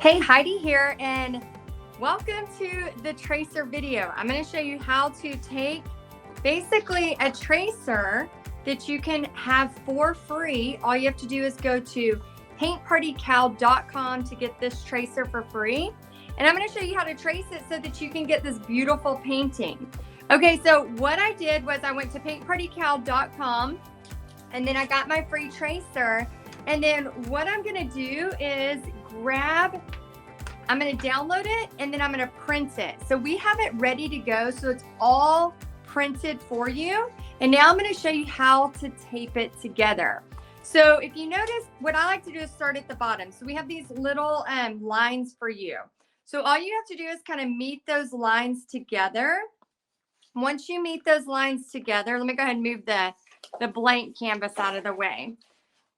Hey, Heidi here, and welcome to the tracer video. I'm going to show you how to take basically a tracer that you can have for free. All you have to do is go to paintpartycow.com to get this tracer for free. And I'm going to show you how to trace it so that you can get this beautiful painting. Okay, so what I did was I went to paintpartycow.com and then I got my free tracer. And then what I'm going to do is I'm going to download it and then I'm going to print it. So we have it ready to go. So it's all printed for you. And now I'm going to show you how to tape it together. So if you notice, what I like to do is start at the bottom. So we have these little lines for you. So all you have to do is kind of meet those lines together. Once you meet those lines together, let me go ahead and move the blank canvas out of the way.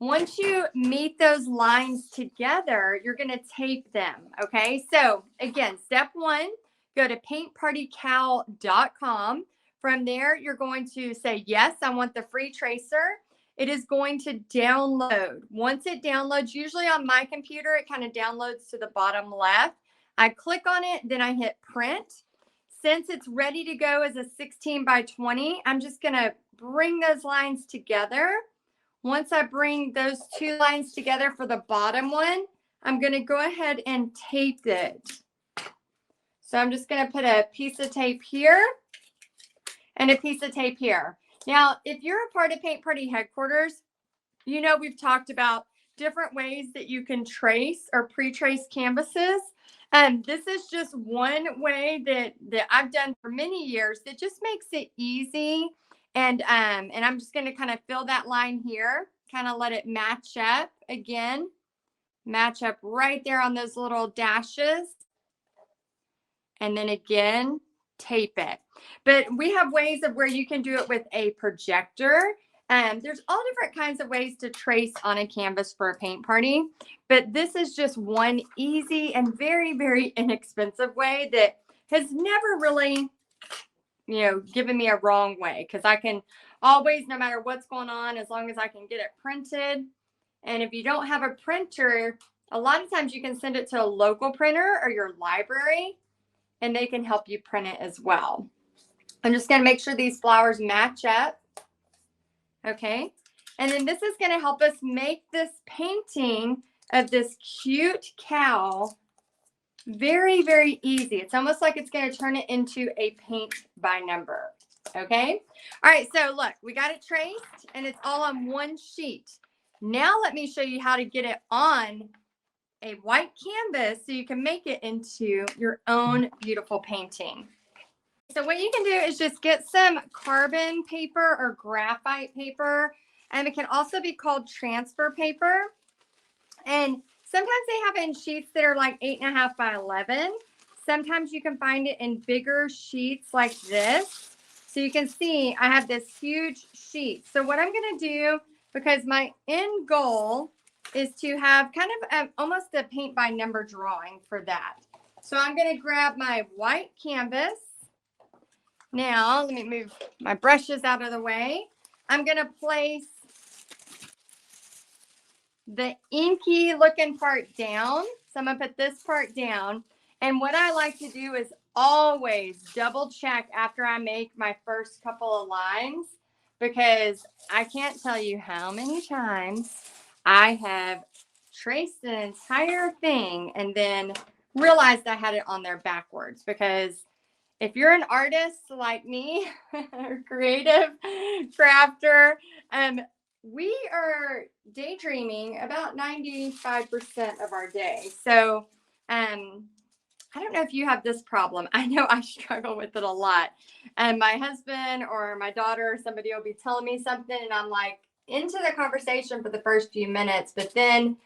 Once you meet those lines together, you're going to tape them, okay? So again, step one, go to paintpartycow.com. From there, you're going to say, yes, I want the free tracer. It is going to download. Once it downloads, usually on my computer, it kind of downloads to the bottom left. I click on it, then I hit print. Since it's ready to go as a 16 by 20, I'm just going to bring those lines together. Once I bring those two lines together for the bottom one, I'm going to go ahead and tape it. So I'm just going to put a piece of tape here and a piece of tape here. Now, if you're a part of Paint Party headquarters, you know we've talked about different ways that you can trace or pre-trace canvases. This is just one way that I've done for many years that just makes it easy. And I'm just going to kind of fill that line here, kind of let it match up again, match up right there on those little dashes. And then again, tape it. But we have ways of where you can do it with a projector. There's all different kinds of ways to trace on a canvas for a paint party. But this is just one easy and very, very inexpensive way that has never really giving me a wrong way, because I can always, no matter what's going on, as long as I can get it printed. And if you don't have a printer, a lot of times you can send it to a local printer or your library and they can help you print it as well. I'm just going to make sure these flowers match up. Okay. And then this is going to help us make this painting of this cute cow very, very easy. It's almost like it's going to turn it into a paint by number. Okay. All right. So look, we got it traced and it's all on one sheet. Now let me show you how to get it on a white canvas so you can make it into your own beautiful painting. So what you can do is just get some carbon paper or graphite paper, and it can also be called transfer paper. And sometimes they have it in sheets that are like 8.5 by 11. Sometimes you can find it in bigger sheets like this. So you can see I have this huge sheet. So what I'm going to do, because my end goal is to have kind of almost a paint by number drawing for that. So I'm going to grab my white canvas. Now, let me move my brushes out of the way. I'm going to place the inky looking part down. So I'm going to put this part down. And what I like to do is always double check after I make my first couple of lines, because I can't tell you how many times I have traced an entire thing and then realized I had it on there backwards. Because if you're an artist like me, or creative crafter, we are daydreaming about 95% of our day. So I don't know if you have this problem. I know I struggle with it a lot. And my husband or my daughter or somebody will be telling me something and I'm like into the conversation for the first few minutes. But then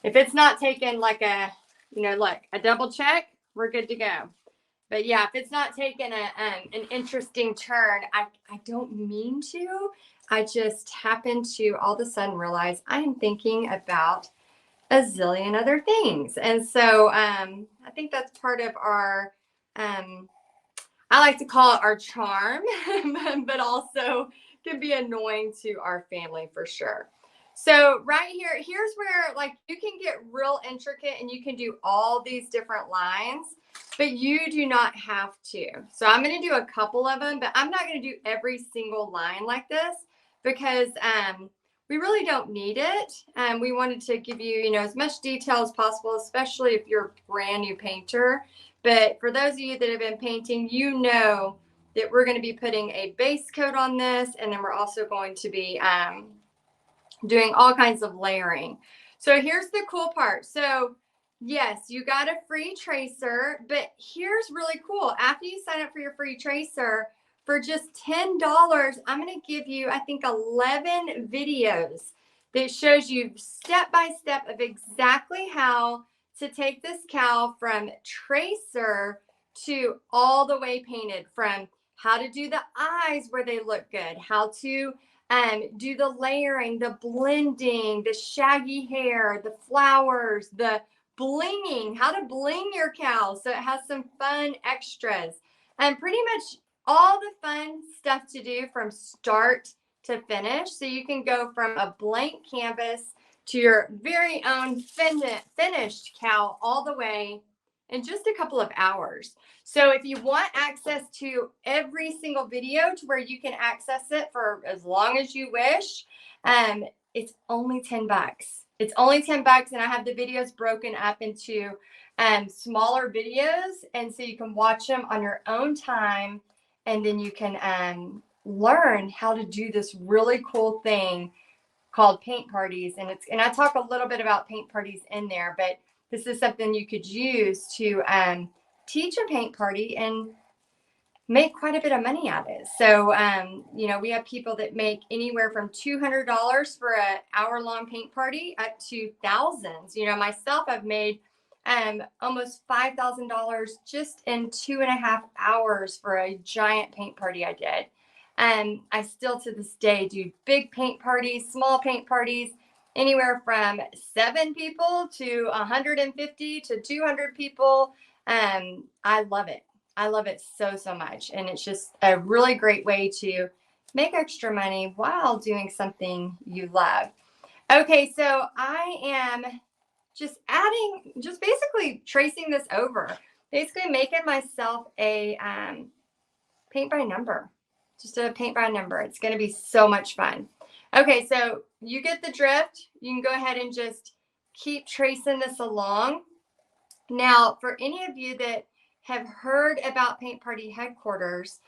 if it's not taken like a double check, we're good to go. But yeah, if it's not taken an interesting turn, I don't mean to. I just happen to all of a sudden realize I am thinking about a zillion other things. And so I think that's part of our, I like to call it our charm, but also can be annoying to our family for sure. So right here, here's where like you can get real intricate and you can do all these different lines, but you do not have to. So I'm going to do a couple of them, but I'm not going to do every single line like this because we really don't need it. We wanted to give you, you know, as much detail as possible, especially if you're a brand new painter. But for those of you that have been painting, you know that we're going to be putting a base coat on this, and then we're also going to be doing all kinds of layering. So here's the cool part. So yes, you got a free tracer, but here's really cool. After you sign up for your free tracer, for just $10, I'm going to give you, I think, 11 videos that shows you step by step of exactly how to take this cow from tracer to all the way painted, from how to do the eyes where they look good, how to do the layering, the blending, the shaggy hair, the flowers, the blinging, how to bling your cow so it has some fun extras, and pretty much all the fun stuff to do from start to finish. So you can go from a blank canvas to your very own finished cow all the way in just a couple of hours. So if you want access to every single video to where you can access it for as long as you wish, it's only $10. It's only $10, and I have the videos broken up into smaller videos, and so you can watch them on your own time, and then you can learn how to do this really cool thing called paint parties. And I talk a little bit about paint parties in there, but this is something you could use to teach a paint party and make quite a bit of money at it. So, you know, we have people that make anywhere from $200 for an hour-long paint party up to thousands. You know, myself, I've made almost $5,000 just in 2.5 hours for a giant paint party I did. And I still to this day do big paint parties, small paint parties, anywhere from 7 people to 150 to 200 people. I love it. I love it so, so much. And it's just a really great way to make extra money while doing something you love. Okay, so I am just basically tracing this over, basically making myself a paint by number, just a paint by number. It's going to be so much fun. Okay, so you get the drift. You can go ahead and just keep tracing this along. Now, for any of you that have heard about Paint Party Headquarters,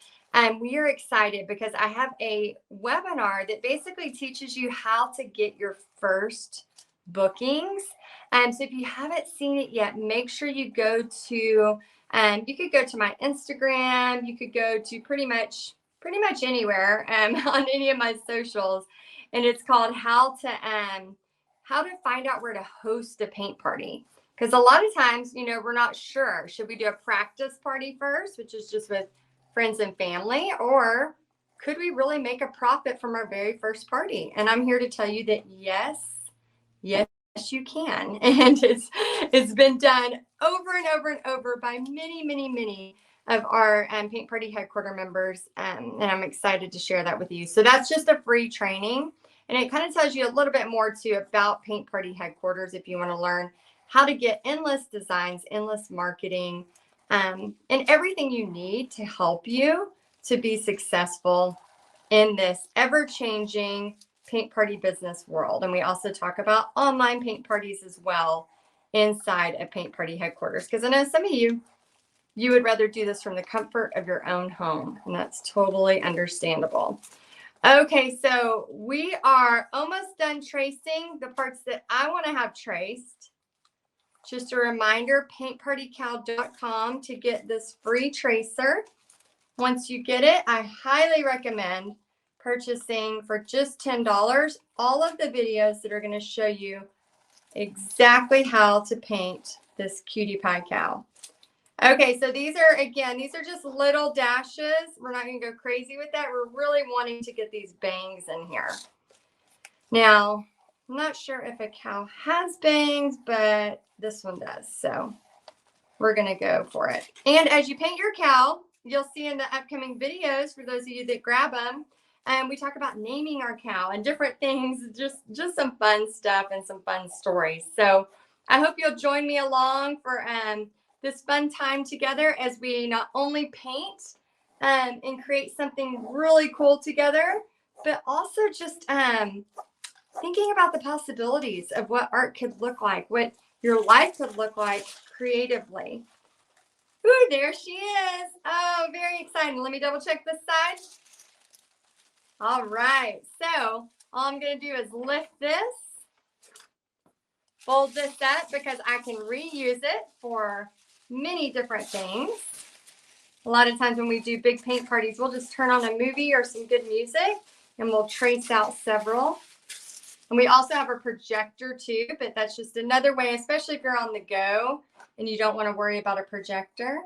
we are excited because I have a webinar that basically teaches you how to get your first bookings. So if you haven't seen it yet, make sure you go to, you could go to my Instagram, you could go to pretty much anywhere on any of my socials, and it's called how to find out where to host a paint party. Because a lot of times, you know, we're not sure. Should we do a practice party first, which is just with friends and family, or could we really make a profit from our very first party? And I'm here to tell you that yes, you can. And it's been done over and over and over by many of our Paint Party Headquarter members. And I'm excited to share that with you. So that's just a free training. And it kind of tells you a little bit more too about Paint Party Headquarters if you want to learn how to get endless designs, endless marketing, and everything you need to help you to be successful in this ever-changing paint party business world. And we also talk about online paint parties as well inside of Paint Party Headquarters, because I know some of you would rather do this from the comfort of your own home, and that's totally understandable. Okay, so we are almost done tracing the parts that I want to have traced. Just a reminder, paintpartycow.com to get this free tracer. Once you get it, I highly recommend purchasing for just $10 all of the videos that are going to show you exactly how to paint this cutie pie cow. Okay, so these are just little dashes. We're not going to go crazy with that. We're really wanting to get these bangs in here. Now, I'm not sure if a cow has bangs, but this one does. So we're going to go for it. And as you paint your cow, you'll see in the upcoming videos, for those of you that grab them, we talk about naming our cow and different things, just some fun stuff and some fun stories. So I hope you'll join me along for this fun time together as we not only paint and create something really cool together, but also just thinking about the possibilities of what art could look like, what your life could look like creatively. Ooh, there she is. Oh, very exciting. Let me double check this side. All right. So all I'm going to do is lift this, fold this up because I can reuse it for many different things. A lot of times when we do big paint parties, we'll just turn on a movie or some good music and we'll trace out several. And we also have a projector too, but that's just another way, especially if you're on the go and you don't want to worry about a projector.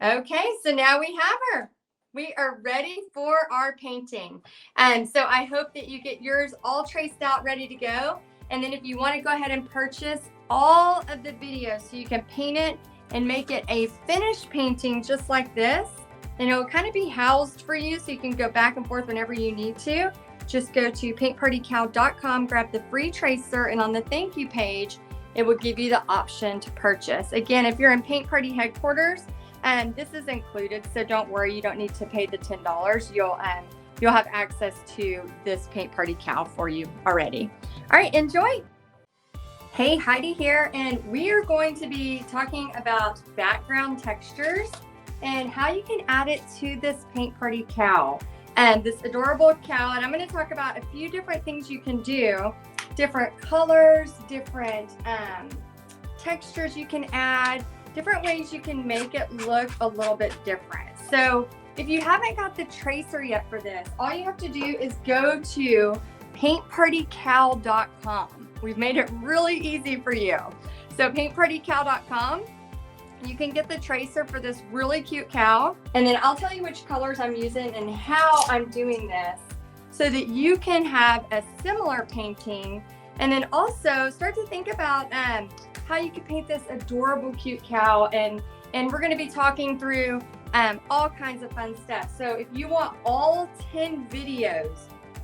Okay, so now we have her. We are ready for our painting. And so I hope that you get yours all traced out, ready to go. And then if you want to go ahead and purchase all of the videos so you can paint it and make it a finished painting just like this, and it will kind of be housed for you so you can go back and forth whenever you need to. Just go to paintpartycow.com, grab the free tracer, and on the thank you page, it will give you the option to purchase. Again, if you're in Paint Party headquarters, this is included, so don't worry, you don't need to pay the $10. You'll have access to this Paint Party cow for you already. All right, enjoy. Hey, Heidi here, and we are going to be talking about background textures and how you can add it to this Paint Party cow. And this adorable cow, and I'm going to talk about a few different things you can do, different colors, different textures you can add, different ways you can make it look a little bit different. So if you haven't got the tracer yet for this, all you have to do is go to paintpartycow.com. We've made it really easy for you. So paintpartycow.com. You can get the tracer for this really cute cow. And then I'll tell you which colors I'm using and how I'm doing this so that you can have a similar painting. And then also start to think about how you can paint this adorable, cute cow. And we're going to be talking through all kinds of fun stuff. So if you want all 10 videos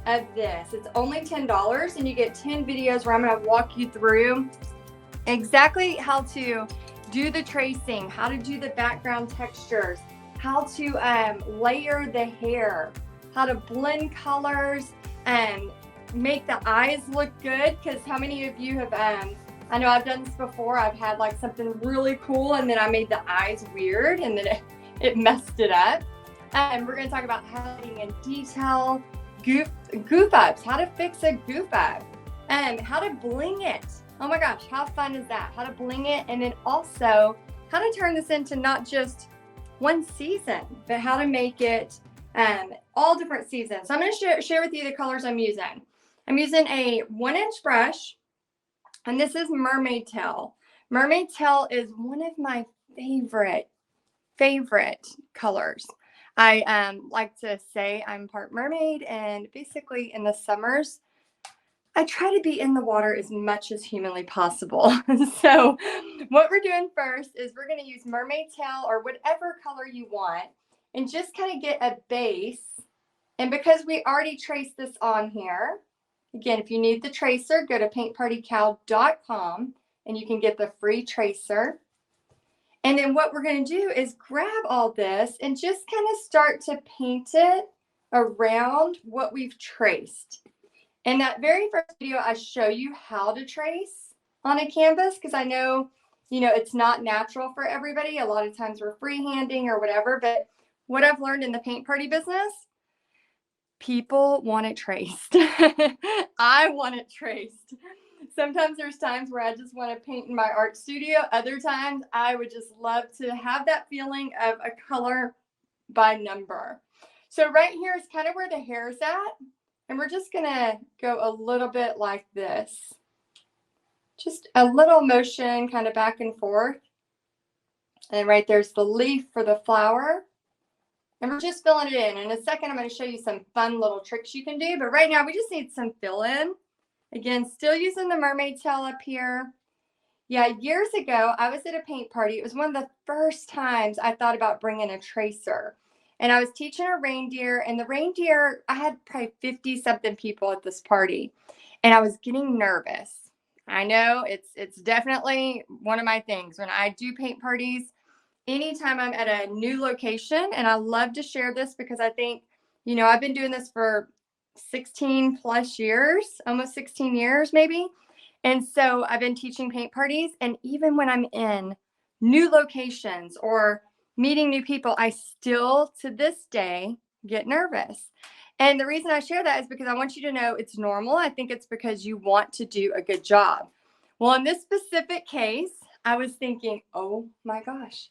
of this, it's only $10 and you get 10 videos where I'm going to walk you through exactly how to do the tracing, how to do the background textures, how to layer the hair, how to blend colors and make the eyes look good. Because how many of you have, I know I've done this before, I've had like something really cool and then I made the eyes weird and then it messed it up. And we're going to talk about highlighting in detail, goof ups, how to fix a goof up, and how to bling it. Oh my gosh, how fun is that? How to bling it, and then also how to turn this into not just one season, but how to make it all different seasons. So I'm going to share with you the colors I'm using. I'm using a 1-inch brush, and this is Mermaid Tail. Mermaid Tail is one of my favorite colors. I like to say I'm part mermaid, and basically in the summers, I try to be in the water as much as humanly possible. So what we're doing first is we're going to use Mermaid Tail or whatever color you want and just kind of get a base. And because we already traced this on here, again, if you need the tracer, go to paintpartycow.com and you can get the free tracer. And then what we're going to do is grab all this and just kind of start to paint it around what we've traced. In that very first video, I show you how to trace on a canvas because I know, it's not natural for everybody. A lot of times we're freehanding or whatever, but what I've learned in the paint party business, people want it traced. I want it traced. Sometimes there's times where I just want to paint in my art studio. Other times I would just love to have that feeling of a color by number. So right here is kind of where the hair is at. And we're just going to go a little bit like this. Just a little motion kind of back and forth. And right there's the leaf for the flower. And we're just filling it in. In a second, I'm going to show you some fun little tricks you can do. But right now, we just need some fill in. Again, still using the Mermaid Tail up here. Yeah, years ago, I was at a paint party. It was one of the first times I thought about bringing a tracer. And I was teaching a reindeer, and the reindeer, I had probably 50 something people at this party, and I was getting nervous. I know it's definitely one of my things when I do paint parties. Anytime I'm at a new location, and I love to share this because I think, I've been doing this for 16 plus years, almost 16 years maybe. And so I've been teaching paint parties, and even when I'm in new locations or meeting new people, I still to this day get nervous. And the reason I share that is because I want you to know it's normal. I think it's because you want to do a good job. Well, in this specific case, I was thinking, oh my gosh,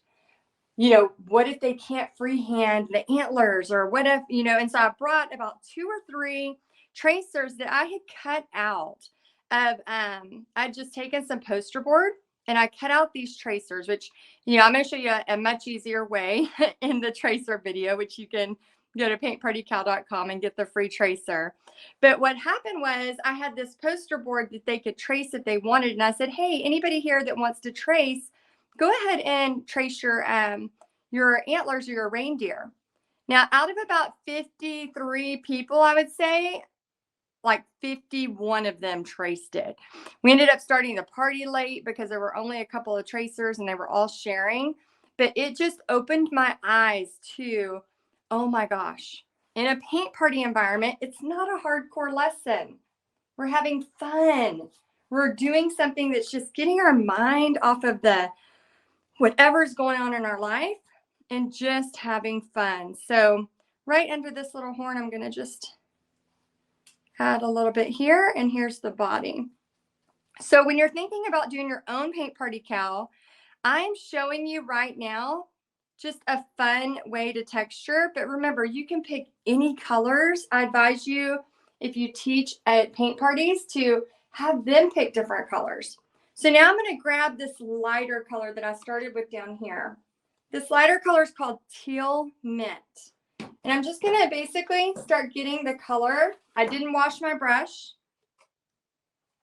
what if they can't freehand the antlers, or what if, and so I brought about 2 or 3 tracers that I had cut out of, I'd just taken some poster board and I cut out these tracers, which, I'm going to show you a much easier way in the tracer video, which you can go to paintpartycal.com and get the free tracer. But what happened was I had this poster board that they could trace if they wanted. And I said, hey, anybody here that wants to trace, go ahead and trace your antlers or your reindeer. Now, out of about 53 people, I would say, like 51 of them traced it. We ended up starting the party late because there were only a couple of tracers and they were all sharing. But it just opened my eyes to, oh my gosh, in a paint party environment, it's not a hardcore lesson. We're having fun. We're doing something that's just getting our mind off of the whatever's going on in our life and just having fun. So right under this little horn, I'm going to just add a little bit here, and here's the body. So when you're thinking about doing your own paint party cow, I'm showing you right now just a fun way to texture. But remember, you can pick any colors. I advise you, if you teach at paint parties, to have them pick different colors. So now I'm going to grab this lighter color that I started with down here. This lighter color is called Teal Mint. And I'm just going to basically start getting the color. I didn't wash my brush.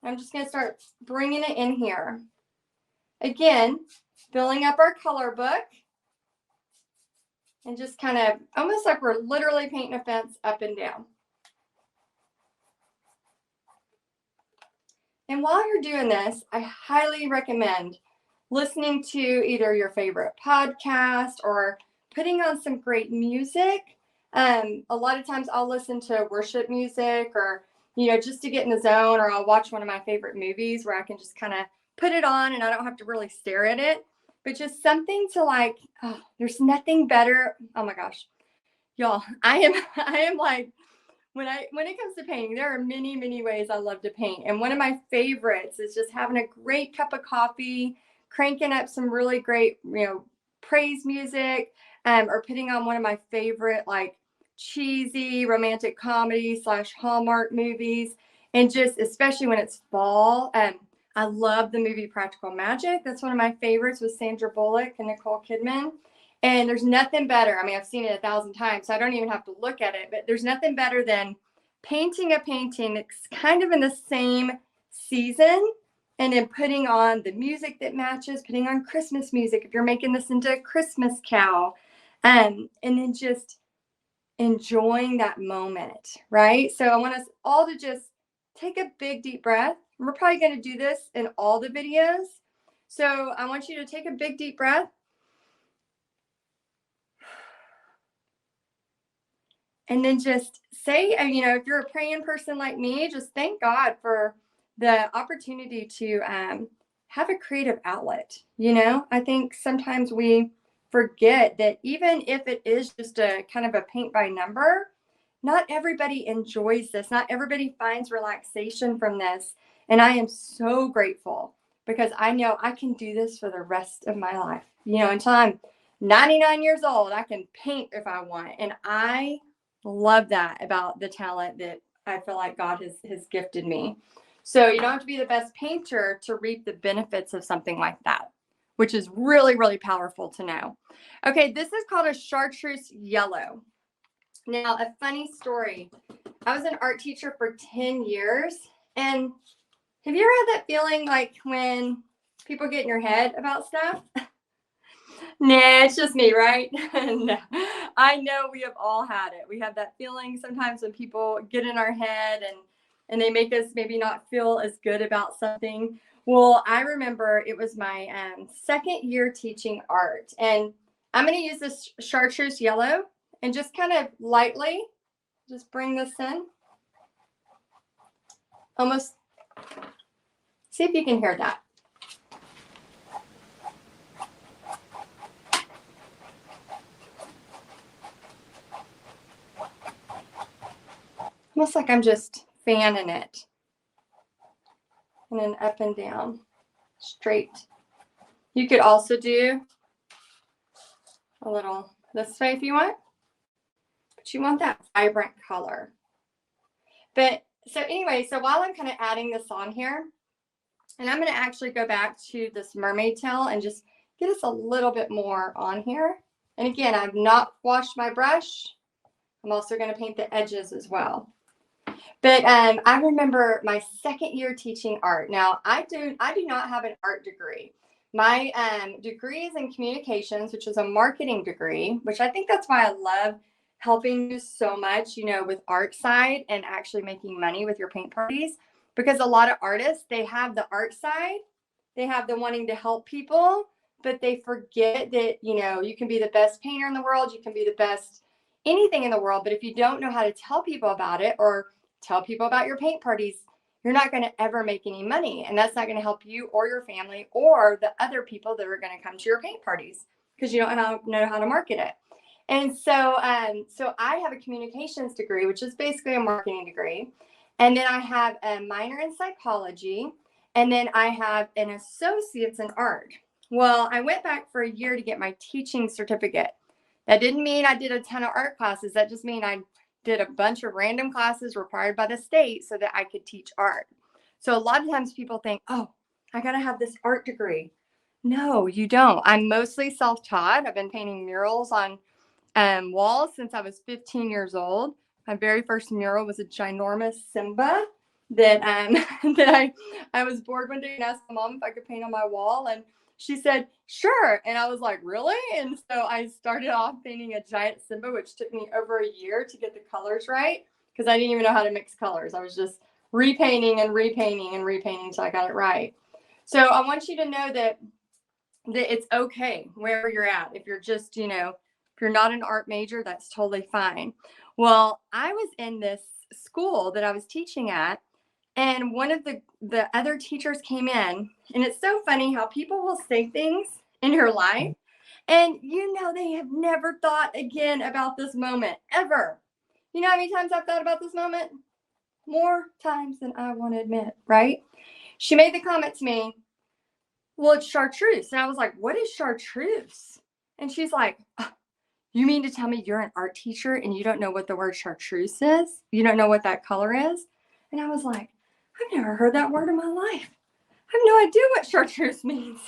I'm just going to start bringing it in here. Again, filling up our color book. And just kind of almost like we're literally painting a fence up and down. And while you're doing this, I highly recommend listening to either your favorite podcast or putting on some great music. A lot of times I'll listen to worship music, or, just to get in the zone, or I'll watch one of my favorite movies where I can just kind of put it on and I don't have to really stare at it, but just something to like, oh, there's nothing better. Oh my gosh, y'all, I am like, when it comes to painting, there are many, many ways I love to paint. And one of my favorites is just having a great cup of coffee, cranking up some really great, praise music, or putting on one of my favorite, like, cheesy romantic comedy / Hallmark movies. And just, especially when it's fall, I love the movie Practical Magic. That's one of my favorites, with Sandra Bullock and Nicole Kidman. And there's nothing better. I mean, I've seen it 1,000 times, so I don't even have to look at it. But there's nothing better than painting a painting that's kind of in the same season, and then putting on the music that matches, putting on Christmas music if you're making this into a Christmas cow, and then just enjoying that moment, right? So I want us all to just take a big, deep breath. We're probably going to do this in all the videos. So I want you to take a big, deep breath. And then just say, if you're a praying person like me, just thank God for the opportunity to have a creative outlet. I think sometimes we forget that even if it is just a kind of a paint by number, not everybody enjoys this. Not everybody finds relaxation from this. And I am so grateful, because I know I can do this for the rest of my life. Until I'm 99 years old, I can paint if I want. And I love that about the talent that I feel like God has gifted me. So you don't have to be the best painter to reap the benefits of something like that, which is really, really powerful to know. Okay, this is called a chartreuse yellow. Now, a funny story. I was an art teacher for 10 years. And have you ever had that feeling like when people get in your head about stuff? Nah, it's just me, right? No. I know we have all had it. We have that feeling sometimes when people get in our head and they make us maybe not feel as good about something. Well, I remember it was my second year teaching art, and I'm going to use this chartreuse yellow and just kind of lightly just bring this in. Almost, see if you can hear that. Almost like I'm just fanning it. And then up and down, straight. You could also do a little this way if you want, but you want that vibrant color. But so anyway, so while I'm kind of adding this on here, and I'm going to actually go back to this mermaid tail and just get us a little bit more on here. And again, I've not washed my brush. I'm also going to paint the edges as well. But I remember my second year teaching art. Now, I do not have an art degree. My degree is in communications, which is a marketing degree, which I think that's why I love helping you so much, you know, with art side and actually making money with your paint parties. Because a lot of artists, they have the art side, they have the wanting to help people, but they forget that, you know, you can be the best painter in the world, you can be the best anything in the world, but if you don't know how to tell people about it or tell people about your paint parties, you're not going to ever make any money. And that's not going to help you or your family or the other people that are going to come to your paint parties because you don't know how to market it. And so, so I have a communications degree, which is basically a marketing degree. And then I have a minor in psychology. And then I have an associate's in art. Well, I went back for a year to get my teaching certificate. That didn't mean I did a ton of art classes. That just mean I did a bunch of random classes required by the state so that I could teach art. So a lot of times people think, oh, I got to have this art degree. No, you don't. I'm mostly self-taught. I've been painting murals on walls since I was 15 years old. My very first mural was a ginormous Simba that that I was bored one day and asked my mom if I could paint on my wall, and she said sure, and I was like, really? And so I started off painting a giant Simba, which took me over a year to get the colors right because I didn't even know how to mix colors. I was just repainting and repainting and repainting until I got it right. So I want you to know that it's okay wherever you're at. If you're just, you know, if you're not an art major, that's totally fine. Well, I was in this school that I was teaching at, and one of the other teachers came in, and it's so funny how people will say things in your life, and you know they have never thought again about this moment ever. You know how many times I've thought about this moment? More times than I want to admit, right? She made the comment to me, well, it's chartreuse. And I was like, what is chartreuse? And she's like, oh, you mean to tell me you're an art teacher and you don't know what the word chartreuse is? You don't know what that color is? And I was like, I've never heard that word in my life. I have no idea what chartreuse means.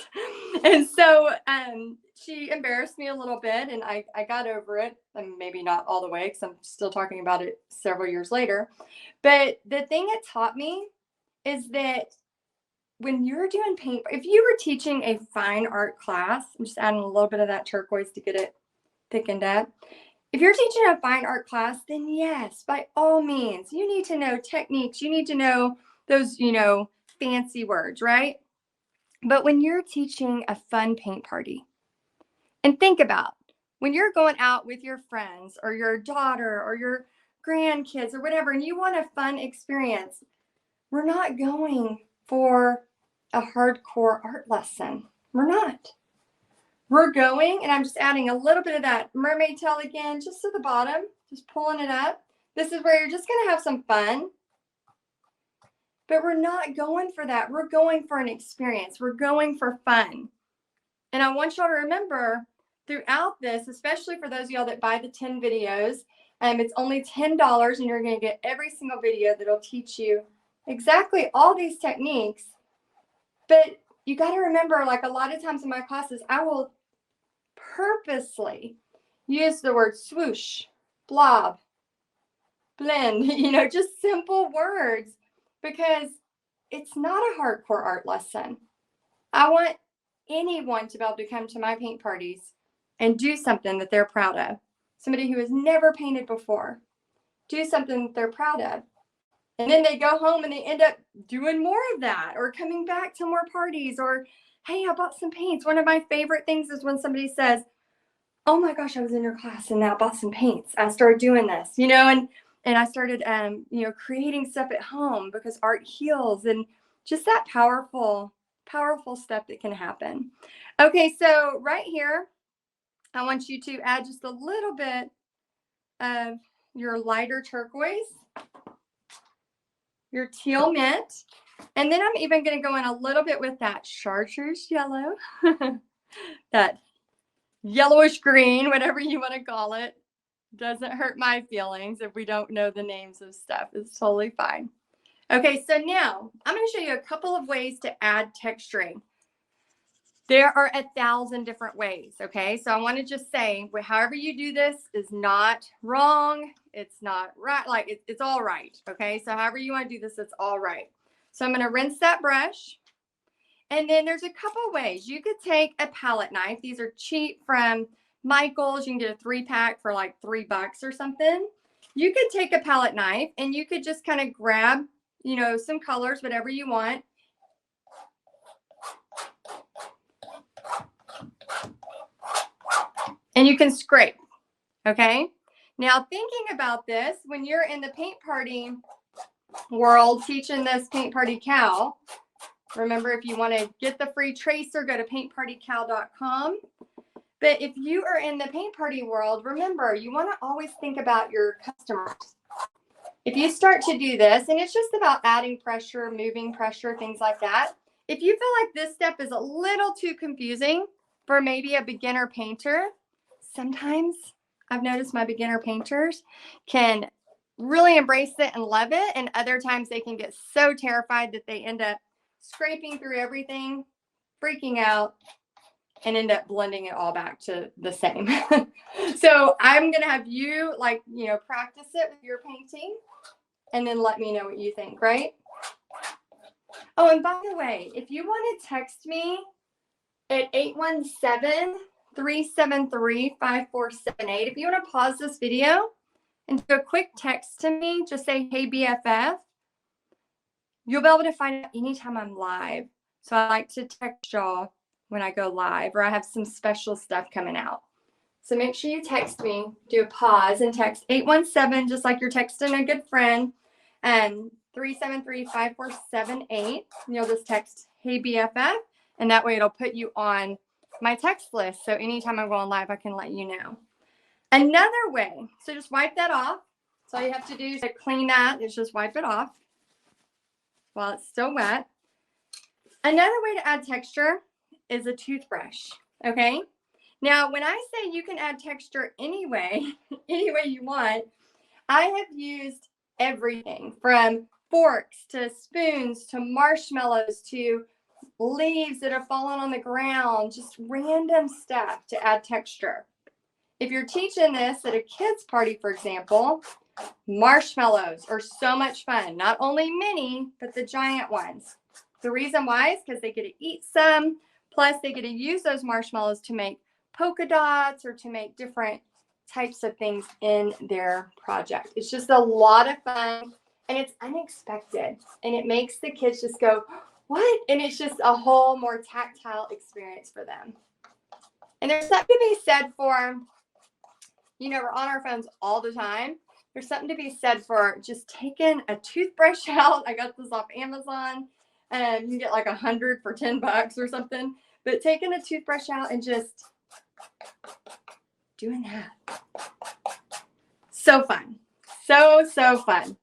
And so she embarrassed me a little bit, and I got over it. And maybe not all the way because I'm still talking about it several years later. But the thing it taught me is that when you're doing paint, if you were teaching a fine art class, I'm just adding a little bit of that turquoise to get it thickened up. If you're teaching a fine art class, then yes, by all means, you need to know techniques. You need to know those, you know, fancy words, right? But when you're teaching a fun paint party, and think about when you're going out with your friends or your daughter or your grandkids or whatever, and you want a fun experience, we're not going for a hardcore art lesson. We're not. We're going, and I'm just adding a little bit of that mermaid tail again, just to the bottom, just pulling it up. This is where you're just going to have some fun, but we're not going for that. We're going for an experience. We're going for fun. And I want y'all to remember throughout this, especially for those of y'all that buy the 10 videos, it's only $10 and you're going to get every single video that'll teach you exactly all these techniques. But you got to remember, like a lot of times in my classes, I will purposely use the word swoosh, blob, blend, you know, just simple words because it's not a hardcore art lesson. I want anyone to be able to come to my paint parties and do something that they're proud of. Somebody who has never painted before, do something that they're proud of. And then they go home and they end up doing more of that, or coming back to more parties, or, hey, I bought some paints. One of my favorite things is when somebody says, oh my gosh, I was in your class and now I bought some paints. I started doing this, you know, and I started, you know, creating stuff at home because art heals, and just that powerful stuff that can happen. Okay, so right here, I want you to add just a little bit of your lighter turquoise, your teal mint, and then I'm even going to go in a little bit with that chartreuse yellow, that yellowish green, whatever you want to call it. Doesn't hurt my feelings if we don't know the names of stuff. It's totally fine. Okay, so now I'm going to show you a couple of ways to add texturing. There are 1,000 different ways, okay? So I want to just say, however you do this is not wrong. It's not right. Like, it's all right, okay? So however you want to do this, it's all right. So I'm going to rinse that brush. And then there's a couple ways. You could take a palette knife. These are cheap from Michael's. You can get a 3-pack for like $3 or something. You could take a palette knife and you could just kind of grab, you know, some colors, whatever you want. And you can scrape, okay? Now, thinking about this, when you're in the paint party world teaching this paint party cal, remember, if you want to get the free tracer, go to paintpartycal.com. But if you are in the paint party world, remember, you want to always think about your customers. If you start to do this, and it's just about adding pressure, moving pressure, things like that. If you feel like this step is a little too confusing for maybe a beginner painter, sometimes I've noticed my beginner painters can really embrace it and love it. And other times they can get so terrified that they end up scraping through everything, freaking out, and end up blending it all back to the same. So I'm going to have you, like, you know, practice it with your painting and then let me know what you think, right? Oh, and by the way, if you want to text me at 817-373-5478, if you want to pause this video and do a quick text to me, just say, hey, BFF, you'll be able to find out anytime I'm live. So I like to text y'all when I go live, or I have some special stuff coming out. So make sure you text me, do a pause and text 817, just like you're texting a good friend, and 373-5478. You'll just text, hey, BFF, and that way it'll put you on my text list. So anytime I'm going live, I can let you know. Another way, so just wipe that off. So all you have to do to clean that is just wipe it off while it's still wet. Another way to add texture is a toothbrush, okay? Now, when I say you can add texture any way you want, I have used everything from forks to spoons to marshmallows to leaves that have fallen on the ground, just random stuff to add texture. If you're teaching this at a kid's party, for example, marshmallows are so much fun. Not only mini, but the giant ones. The reason why is because they get to eat some, plus they get to use those marshmallows to make polka dots or to make different types of things in their project. It's just a lot of fun, and it's unexpected, and it makes the kids just go, what? And it's just a whole more tactile experience for them. And there's something to be said for, you know, we're on our phones all the time. There's something to be said for just taking a toothbrush out. I got this off Amazon, and you can get like 100 for $10 or something. But taking a toothbrush out and just doing that. So fun. So fun.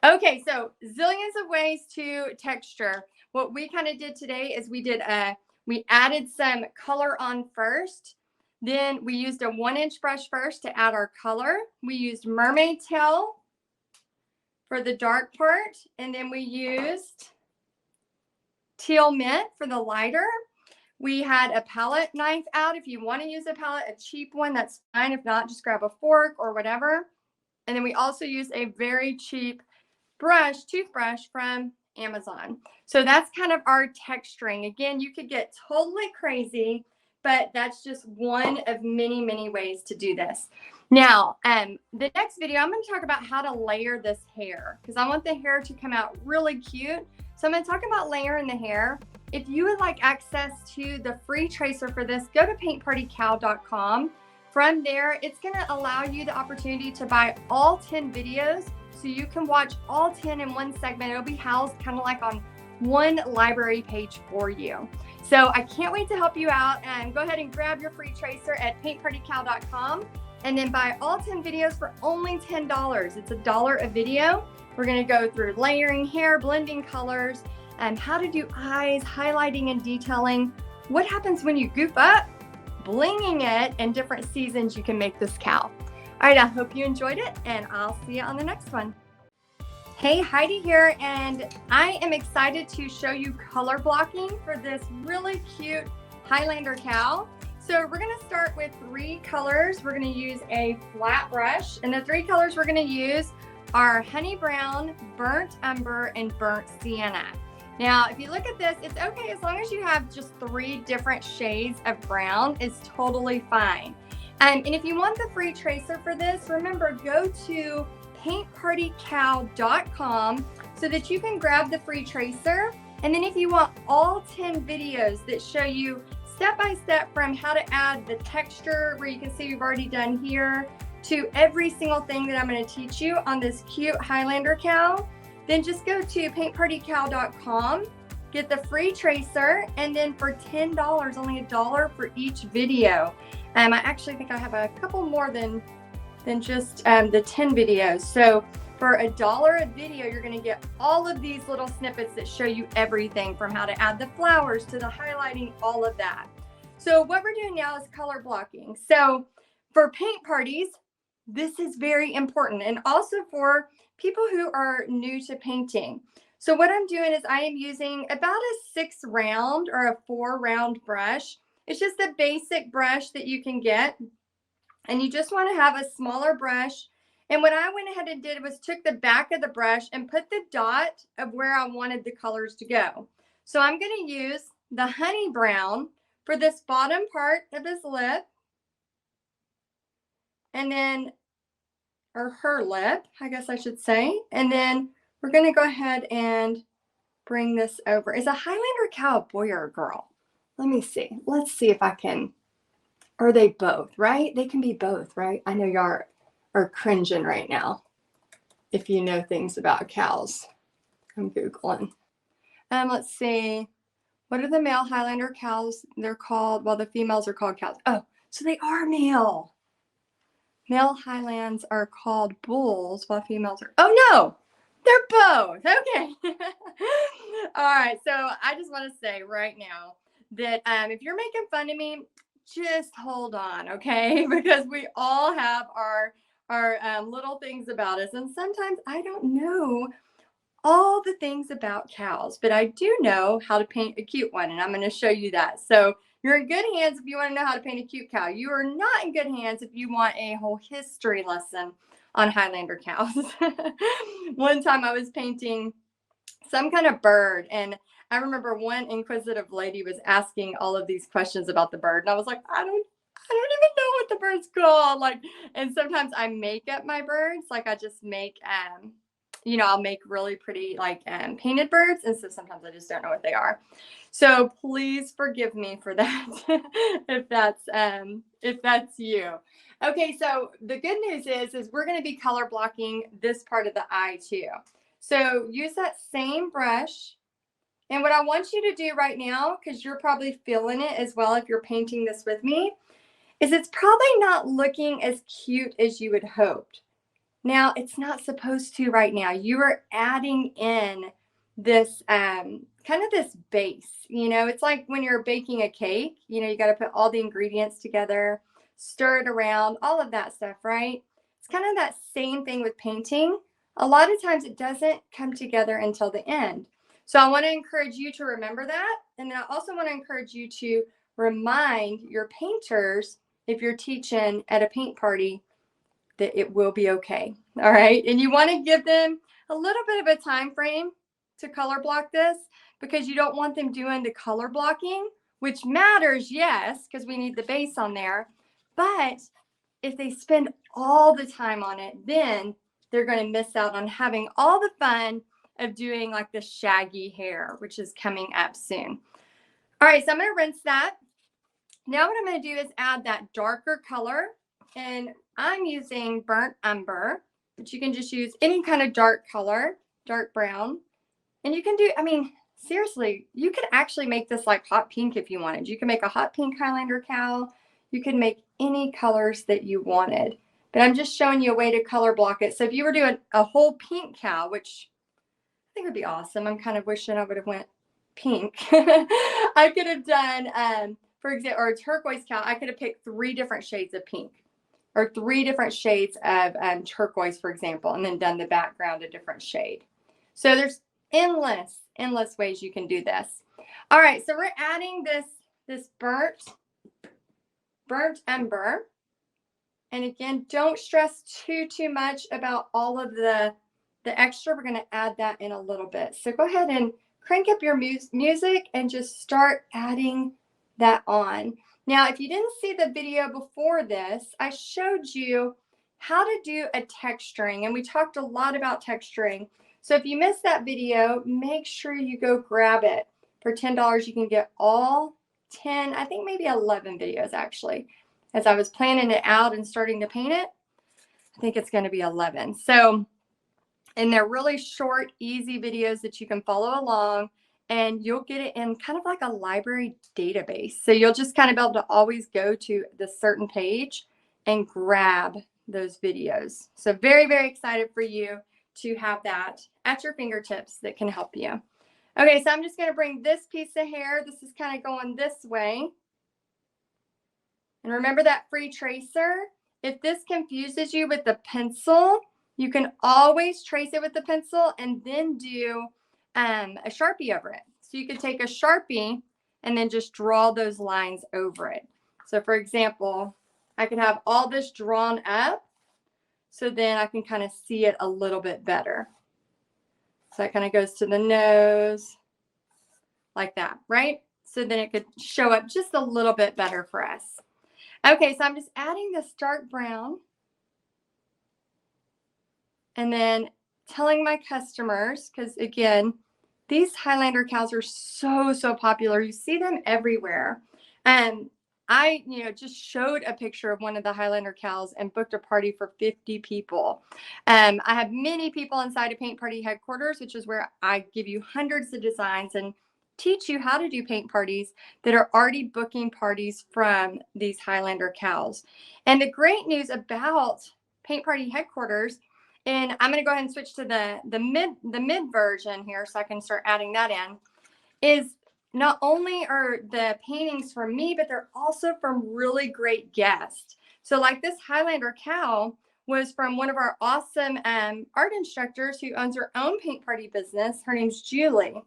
Okay, so zillions of ways to texture. What we kind of did today is we added some color on first. Then we used a 1-inch brush first to add our color. We used mermaid tail for the dark part. And then we used teal mint for the lighter. We had a palette knife out. If you want to use a palette, a cheap one, that's fine. If not, just grab a fork or whatever. And then we also used a very cheap toothbrush from Amazon. So that's kind of our texturing. Again, you could get totally crazy, but that's just one of many, many ways to do this. Now, the next video, I'm going to talk about how to layer this hair because I want the hair to come out really cute. So I'm going to talk about layering the hair. If you would like access to the free tracer for this, go to paintpartycow.com. From there, it's going to allow you the opportunity to buy all 10 videos so you can watch all 10 in one segment. It'll be housed kind of like on one library page for you. So I can't wait to help you out, and go ahead and grab your free tracer at paintpartycow.com and then buy all 10 videos for only $10. It's $1 a video. We're going to go through layering hair, blending colors, and how to do eyes, highlighting and detailing. What happens when you goof up, blinging it, and different seasons you can make this cow. All right, I hope you enjoyed it, and I'll see you on the next one. Hey, Heidi here, and I am excited to show you color blocking for this really cute Highlander cow. So we're going to start with 3 colors. We're going to use a flat brush, and the 3 colors we're going to use are honey brown, burnt umber, and burnt sienna. Now, if you look at this, it's okay as long as you have just 3 different shades of brown, it's totally fine. And if you want the free tracer for this, remember, go to paintpartycow.com so that you can grab the free tracer. And then if you want all 10 videos that show you step by step from how to add the texture, where you can see we've already done here, to every single thing that I'm going to teach you on this cute Highlander cow, then just go to paintpartycow.com, get the free tracer, and then for $10, only $1 for each video. I actually think I have a couple more than just the 10 videos. So for $1 a video, you're going to get all of these little snippets that show you everything from how to add the flowers to the highlighting, all of that. So what we're doing now is color blocking. So for paint parties, this is very important, and also for people who are new to painting. So what I'm doing is I am using about a 6 round or a 4 round brush. It's just a basic brush that you can get, and you just want to have a smaller brush. And what I went ahead and did was took the back of the brush and put the dot of where I wanted the colors to go. So I'm going to use the honey brown for this bottom part of his lip, and then, or her lip, I guess I should say. And then we're going to go ahead and bring this over. Is a Highlander cow a boy or a girl? Let me see. Let's see if I can. Are they both, right? They can be both, right? I know y'all are cringing right now if you know things about cows. I'm Googling. Let's see. What are the male Highlander cows? They're called, well, the females are called cows. Oh, so they are male. Male Highlands are called bulls, while females are, oh no, they're both. Okay. All right. So I just want to say right now that if you're making fun of me, just hold on, okay? Because we all have our little things about us, and sometimes I don't know all the things about cows, but I do know how to paint a cute one, and I'm going to show you that. So you're in good hands if you want to know how to paint a cute cow. You are not in good hands if you want a whole history lesson on Highlander cows. One time I was painting some kind of bird, and I remember one inquisitive lady was asking all of these questions about the bird, and I was like, I don't even know what the bird's called. Like, and sometimes I make up my birds. Like I just make I'll make really pretty like painted birds, and so sometimes I just don't know what they are. So please forgive me for that if that's you. Okay, so the good news is we're going to be color blocking this part of the eye too. So use that same brush. And what I want you to do right now, because you're probably feeling it as well if you're painting this with me, is it's probably not looking as cute as you had hoped. Now, it's not supposed to right now. You are adding in this kind of this base. It's like when you're baking a cake, you got to put all the ingredients together, stir it around, all of that stuff, right? It's kind of that same thing with painting. A lot of times it doesn't come together until the end. So I want to encourage you to remember that. And then I also want to encourage you to remind your painters, if you're teaching at a paint party, that it will be okay. All right. And you want to give them a little bit of a time frame. to color block this because you don't want them doing the color blocking, which matters, yes, because we need the base on there. But if they spend all the time on it, then they're going to miss out on having all the fun of doing like the shaggy hair, which is coming up soon. All right, so I'm going to rinse that. Now what I'm going to do is add that darker color, and I'm using burnt umber, but you can just use any kind of dark color, dark brown. And you can do, I mean, seriously, you could actually make this like hot pink if you wanted. You can make a hot pink Highlander cow. You can make any colors that you wanted. But I'm just showing you a way to color block it. So if you were doing a whole pink cow, which I think would be awesome. I'm kind of wishing I would have went pink. I could have done, for example, or a turquoise cow. I could have picked 3 different shades of pink or 3 different shades of turquoise, for example, and then done the background a different shade. So there's endless ways you can do this. All right, so we're adding this burnt umber. And again, don't stress too much about all of the extra. We're going to add that in a little bit. So go ahead and crank up your music and just start adding that on. Now, if you didn't see the video before this, I showed you how to do a texturing, and we talked a lot about texturing. So if you missed that video, make sure you go grab it. For $10, you can get all 10, I think maybe 11 videos actually. As I was planning it out and starting to paint it, I think it's going to be 11. So, and they're really short, easy videos that you can follow along, and you'll get it in kind of like a library database. So you'll just kind of be able to always go to the certain page and grab those videos. So very, very excited for you to have that at your fingertips that can help you. Okay, so I'm just going to bring this piece of hair. This is kind of going this way. And remember that free tracer? If this confuses you with the pencil, you can always trace it with the pencil and then do a Sharpie over it. So you could take a Sharpie and then just draw those lines over it. So for example, I can have all this drawn up, so then I can kind of see it a little bit better. So it kind of goes to the nose like that, right? So then it could show up just a little bit better for us. Okay, so I'm just adding this dark brown and then telling my customers, because again, these Highlander cows are so popular. You see them everywhere. And I, just showed a picture of one of the Highlander cows and booked a party for 50 people. I have many people inside of Paint Party headquarters, which is where I give you hundreds of designs and teach you how to do paint parties that are already booking parties from these Highlander cows. And the great news about Paint Party headquarters, and I'm going to go ahead and switch to the mid version here so I can start adding that in, is not only are the paintings from me, but they're also from really great guests. So like this Highlander cow was from one of our awesome art instructors who owns her own paint party business. Her name's Julie.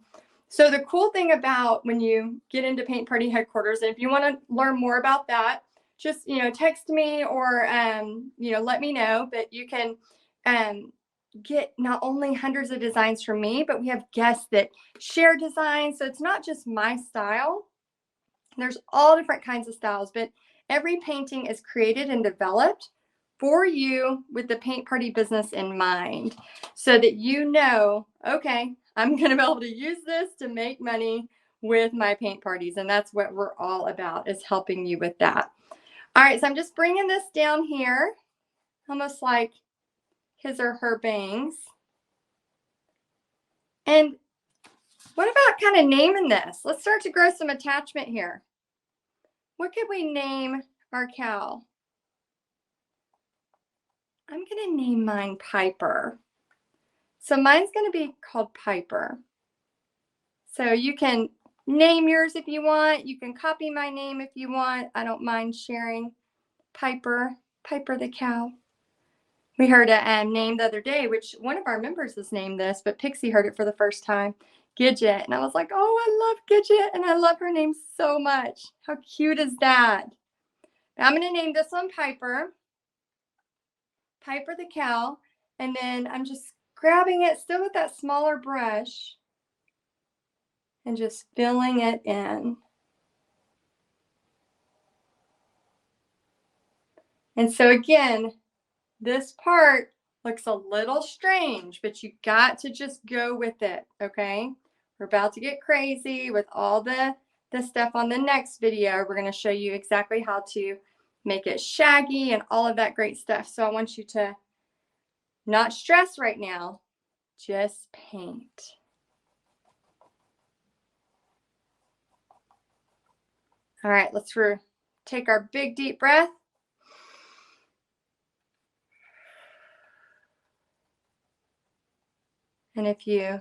So the cool thing about when you get into Paint Party headquarters, and if you want to learn more about that, just, text me or, let me know. But you can get not only hundreds of designs from me, but we have guests that share designs. So it's not just my style. There's all different kinds of styles, but every painting is created and developed for you with the Paint Party business in mind, so that okay, I'm going to be able to use this to make money with my paint parties. And that's what we're all about, is helping you with that. All right, so I'm just bringing this down here, almost like his or her bangs. And what about kind of naming this? Let's start to grow some attachment here. What could we name our cow? I'm going to name mine Piper. So mine's going to be called Piper. So you can name yours if you want. You can copy my name if you want. I don't mind sharing. Piper the cow. We heard a name the other day, which one of our members has named this, but Pixie heard it for the first time, Gidget. And I was like, oh, I love Gidget, and I love her name so much. How cute is that? Now I'm going to name this one Piper the cow, and then I'm just grabbing it still with that smaller brush and just filling it in. And so again, this part looks a little strange, but you got to just go with it, okay? We're about to get crazy with all the stuff on the next video. We're going to show you exactly how to make it shaggy and all of that great stuff. So I want you to not stress right now, just paint. All right, let's take our big deep breath. And if you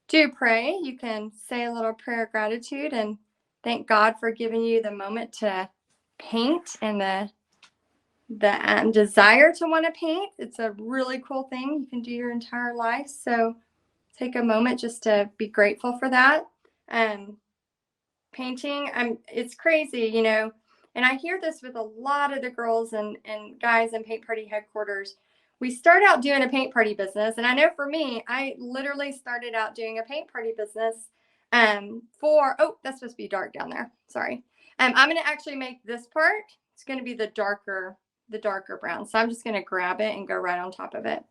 do pray, you can say a little prayer of gratitude and thank God for giving you the moment to paint and the desire to want to paint. It's a really cool thing you can do your entire life. So take a moment just to be grateful for that. Painting, it's crazy, you know, and I hear this with a lot of the girls and guys in Paint Party headquarters. We start out doing a paint party business, and I know for me, I literally started out doing a paint party business oh, that's supposed to be dark down there. Sorry. I'm going to actually make this part. It's going to be the darker brown. So I'm just going to grab it and go right on top of it.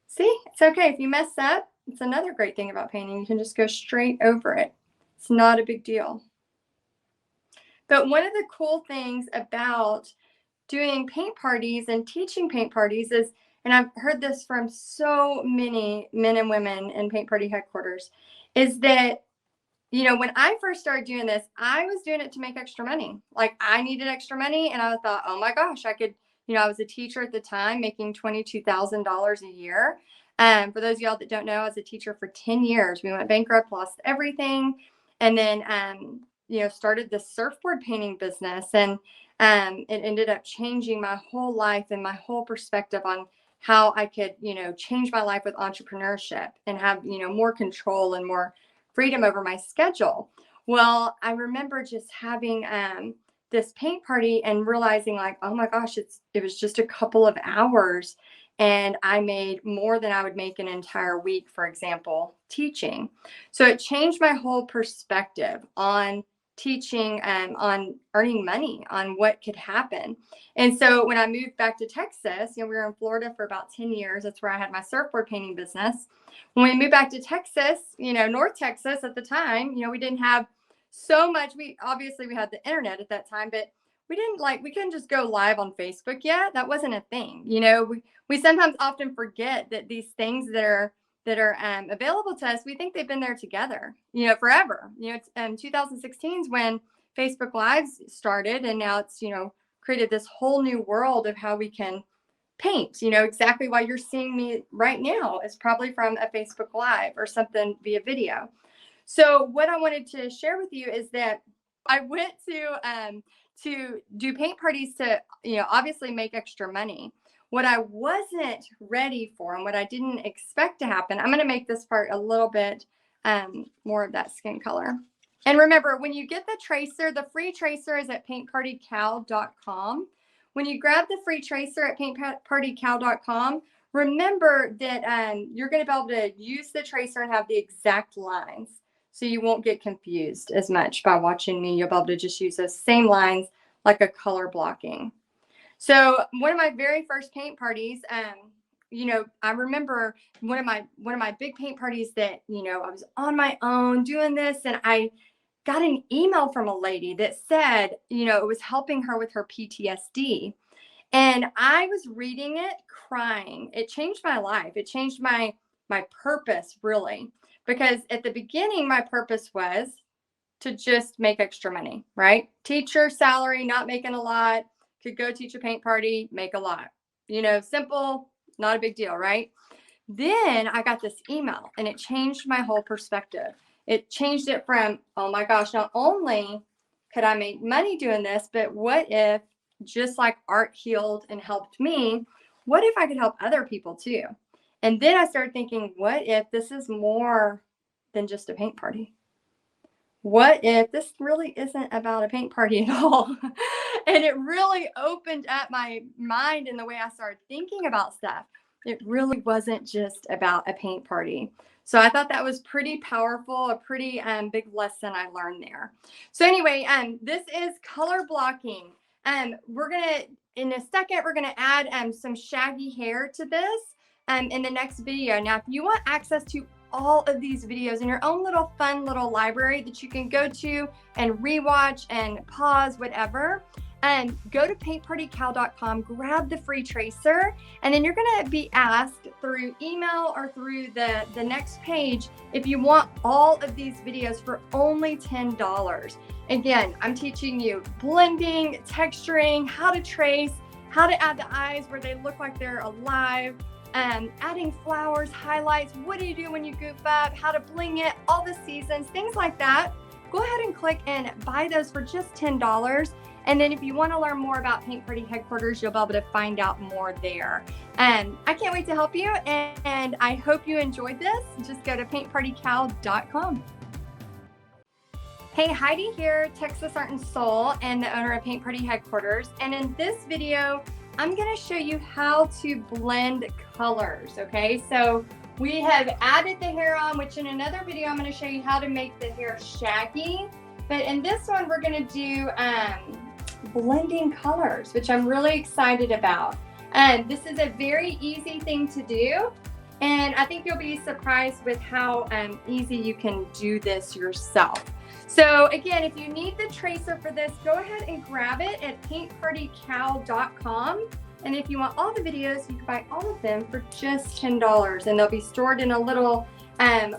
See, it's okay. If you mess up, it's another great thing about painting. You can just go straight over it. It's not a big deal. But one of the cool things about doing paint parties and teaching paint parties is, and I've heard this from so many men and women in Paint Party headquarters, is that, you know, when I first started doing this, I was doing it to make extra money. Like I needed extra money and I thought, oh my gosh, I could, you know, I was a teacher at the time making $22,000 a year. For those of y'all that don't know, I was a teacher for 10 years. We went bankrupt, lost everything. And then, you know, started this surfboard painting business. And it ended up changing my whole life and my whole perspective on how I could, you know, change my life with entrepreneurship and have, you know, more control and more freedom over my schedule. Well, I remember just having this paint party and realizing like, oh my gosh, it was just a couple of hours and I made more than I would make an entire week, for example, teaching. So it changed my whole perspective on teaching and on earning money, on what could happen. And so when I moved back to Texas, you know, we were in Florida for about 10 years. That's where I had my surfboard painting business. When we moved back to Texas, you know, North Texas at the time, you know, we didn't have so much. We had the internet at that time, but we couldn't just go live on Facebook yet. That wasn't a thing. You know, we sometimes often forget that these things that are available to us, we think they've been there together, you know, forever. You know, it's 2016 is when Facebook Lives started, and now it's, you know, created this whole new world of how we can paint. You know, exactly why you're seeing me right now is probably from a Facebook Live or something via video. So what I wanted to share with you is that I went to do paint parties to, you know, obviously make extra money. What I wasn't ready for and what I didn't expect to happen, I'm going to make this part a little bit more of that skin color. And remember, when you get the tracer, the free tracer is at paintpartycal.com. When you grab the free tracer at paintpartycal.com, remember that you're going to be able to use the tracer and have the exact lines. So you won't get confused as much by watching me. You'll be able to just use those same lines like a color blocking. So one of my very first paint parties, you know, I remember one of my big paint parties that, you know, I was on my own doing this, and I got an email from a lady that said, you know, it was helping her with her PTSD. And I was reading it crying. It changed my life. It changed my purpose, really, because at the beginning, my purpose was to just make extra money, right? Teacher salary, not making a lot, could go teach a paint party, make a lot, you know, simple, not a big deal, right? Then I got this email and it changed my whole perspective. It changed it from, oh my gosh, not only could I make money doing this, but what if, just like art healed and helped me, what if I could help other people too? And then I started thinking, what if this is more than just a paint party? What if this really isn't about a paint party at all? And it really opened up my mind in the way I started thinking about stuff. it really wasn't just about a paint party. So I thought that was pretty powerful, a pretty big lesson I learned there. So anyway, this is color blocking. We're gonna, in a second, we're gonna add some shaggy hair to this in the next video. Now, if you want access to all of these videos in your own little fun little library that you can go to and rewatch and pause, whatever, go to paintpartycal.com, grab the free tracer, and then you're going to be asked through email or through the next page if you want all of these videos for only $10. Again, I'm teaching you blending, texturing, how to trace, how to add the eyes where they look like they're alive, adding flowers, highlights, what do you do when you goof up, how to bling it, all the seasons, things like that. Go ahead and click and buy those for just $10. And then if you want to learn more about Paint Party Headquarters, you'll be able to find out more there. I can't wait to help you, and I hope you enjoyed this. Just go to paintpartycal.com. Hey, Heidi here, Texas Art and Soul, and the owner of Paint Party Headquarters. And in this video, I'm going to show you how to blend colors, okay? So we have added the hair on, which in another video, I'm going to show you how to make the hair shaggy. But in this one, we're going to do blending colors, which I'm really excited about. This is a very easy thing to do. And I think you'll be surprised with how easy you can do this yourself. So again, if you need the tracer for this, go ahead and grab it at paintpartycal.com. And if you want all the videos, you can buy all of them for just $10. And they'll be stored in a little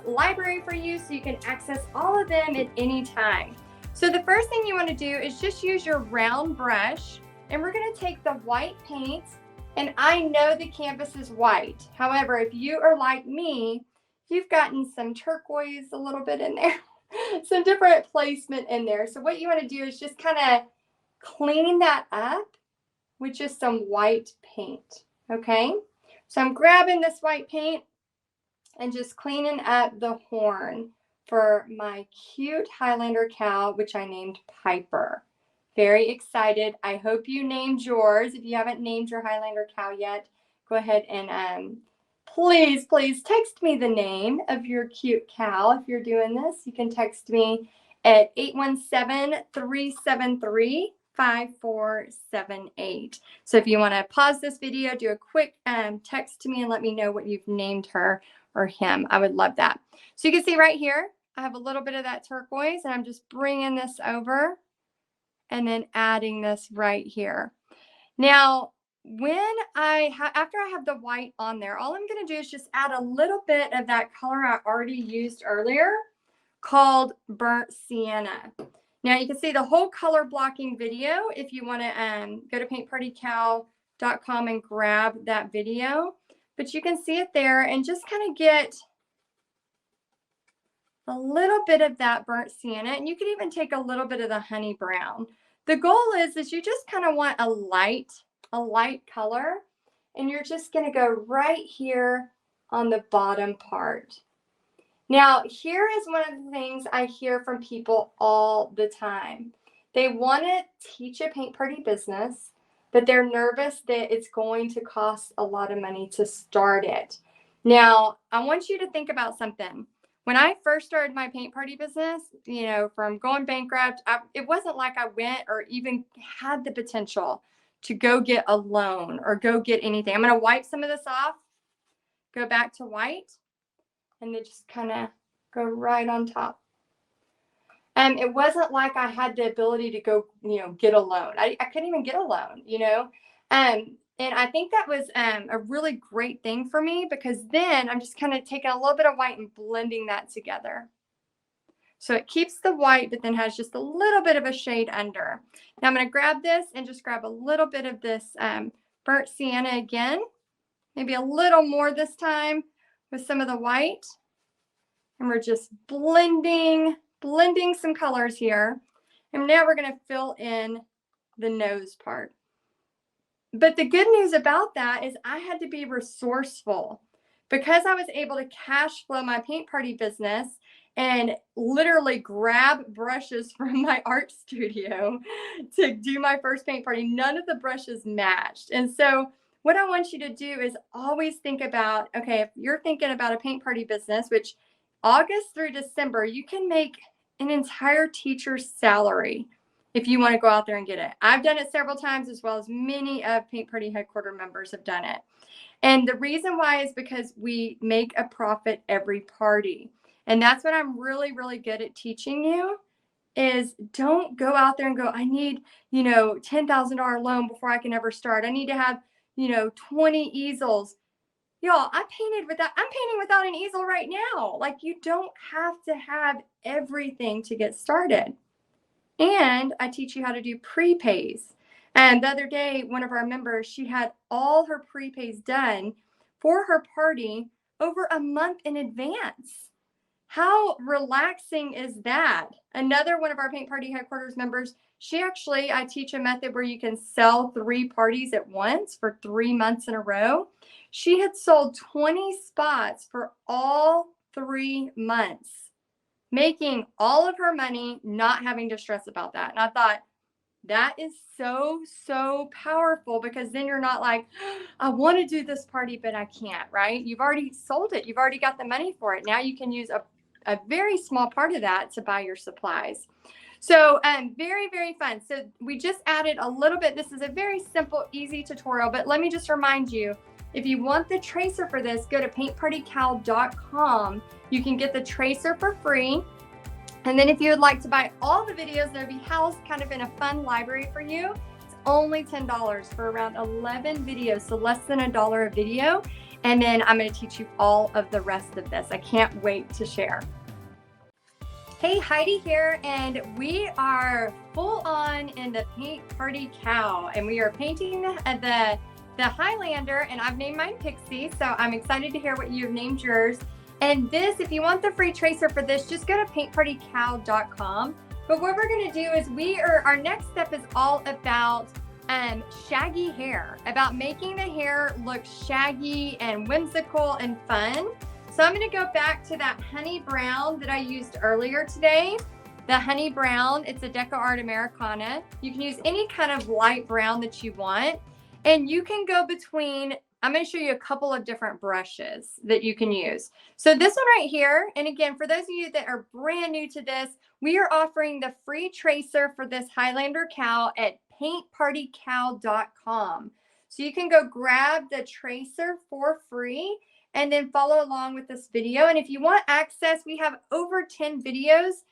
library for you so you can access all of them at any time. So the first thing you want to do is just use your round brush, and we're going to take the white paint. And I know the canvas is white. However, if you are like me, you've gotten some turquoise a little bit in there. Some different placement in there. So what you want to do is just kind of clean that up with just some white paint. Okay. So I'm grabbing this white paint and just cleaning up the horn for my cute Highlander cow, which I named Piper. Very excited. I hope you named yours. If you haven't named your Highlander cow yet, go ahead and please text me the name of your cute cow. If you're doing this, you can text me at 817-373-5478. So if you want to pause this video, do a quick text to me and let me know what you've named her or him. I would love that. So you can see right here, I have a little bit of that turquoise, and I'm just bringing this over and then adding this right here. Now, after I have the white on there, all I'm going to do is just add a little bit of that color I already used earlier called burnt sienna. Now you can see the whole color blocking video if you want to go to paintpartycal.com and grab that video, but you can see it there and just kind of get a little bit of that burnt sienna, and you could even take a little bit of the honey brown. The goal is you just kind of want a light color, and you're just going to go right here on the bottom part. Now, here is one of the things I hear from people all the time. They want to teach a paint party business, but they're nervous that it's going to cost a lot of money to start it. Now, I want you to think about something. When I first started my paint party business, you know, from going bankrupt, it wasn't like I went or even had the potential to go get a loan or go get anything. I'm going to wipe some of this off, go back to white, and then just kind of go right on top. It wasn't like I had the ability to go, you know, get a loan. I couldn't even get a loan, you know. And I think that was a really great thing for me, because then I'm just kind of taking a little bit of white and blending that together. So it keeps the white, but then has just a little bit of a shade under. Now I'm going to grab this and just grab a little bit of this burnt sienna again, maybe a little more this time with some of the white. And we're just blending some colors here. And now we're going to fill in the nose part. But the good news about that is I had to be resourceful, because I was able to cash flow my paint party business and literally grab brushes from my art studio to do my first paint party. None of the brushes matched. And so what I want you to do is always think about, okay, if you're thinking about a paint party business, which August through December, you can make an entire teacher's salary if you want to go out there and get it. I've done it several times, as well as many of Paint Party headquarter members have done it. And the reason why is because we make a profit every party. And that's what I'm really, really good at teaching you is don't go out there and go, I need, $10,000 loan before I can ever start. I need to have, 20 easels. Y'all, I'm painting without an easel right now. Like, you don't have to have everything to get started. And I teach you how to do prepays. And the other day, one of our members, she had all her prepays done for her party over a month in advance. How relaxing is that? Another one of our Paint Party headquarters members, I teach a method where you can sell 3 parties at once for 3 months in a row. She had sold 20 spots for all 3 months, making all of her money, not having to stress about that. And I thought, that is so, so powerful, because then you're not like, I want to do this party, but I can't, right? You've already sold it. You've already got the money for it. Now you can use a very small part of that to buy your supplies. So very, very fun. So we just added a little bit. This is a very simple, easy tutorial, but let me just remind you, if you want the tracer for this, go to paintpartycal.com. You can get the tracer for free. And then if you would like to buy all the videos that will be housed kind of in a fun library for you, it's only $10 for around 11 videos, so less than $1 a video. And then I'm going to teach you all of the rest of this. I can't wait to share. Hey, Heidi here, and we are full on in the Paint Party Cow, and we are painting the Highlander, and I've named mine Pixie, so I'm excited to hear what you've named yours. And this, if you want the free tracer for this, just go to paintpartycal.com. But what we're going to do is our next step is all about shaggy hair, about making the hair look shaggy and whimsical and fun. So I'm going to go back to that honey brown that I used earlier today. The honey brown, it's a Deco Art Americana. You can use any kind of light brown that you want. And you can go between, I'm going to show you a couple of different brushes that you can use. So this one right here, and again, for those of you that are brand new to this, we are offering the free tracer for this Highlander cow at paintpartycal.com. So you can go grab the tracer for free and then follow along with this video. And if you want access, we have over 10 videos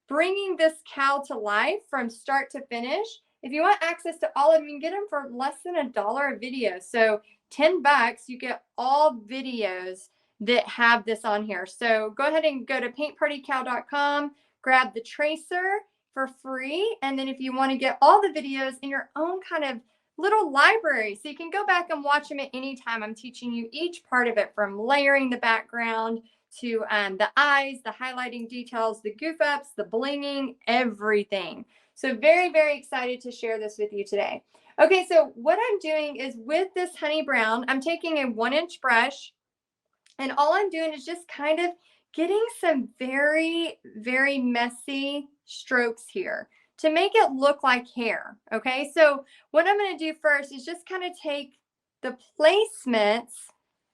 bringing this cow to life from start to finish. If you want access to all of them, you can get them for less than $1 a video. So $10, you get all videos that have this on here. So go ahead and go to paintpartycal.com, grab the tracer for free. And then if you want to get all the videos in your own kind of little library, so you can go back and watch them at any time. I'm teaching you each part of it, from layering the background to the eyes, the highlighting details, the goof ups, the blinging, everything. So very, very excited to share this with you today. Okay, so what I'm doing is with this honey brown, I'm taking a 1-inch brush, and all I'm doing is just kind of getting some very, very messy strokes here to make it look like hair. Okay, so what I'm going to do first is just kind of take the placements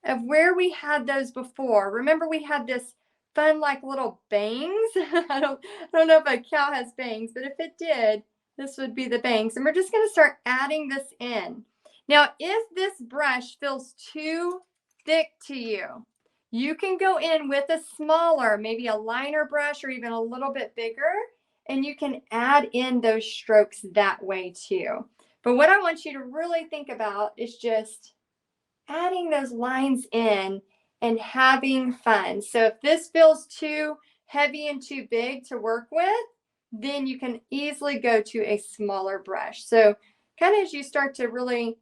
of where we had those before. Remember, we had this fun like little bangs. I don't know if a cow has bangs, but if it did, this would be the bangs. And we're just going to start adding this in. Now, if this brush feels too thick to you, you can go in with a smaller, maybe a liner brush or even a little bit bigger, and you can add in those strokes that way too. But what I want you to really think about is just adding those lines in and having fun. So if this feels too heavy and too big to work with, then you can easily go to a smaller brush. So kind of as you start to really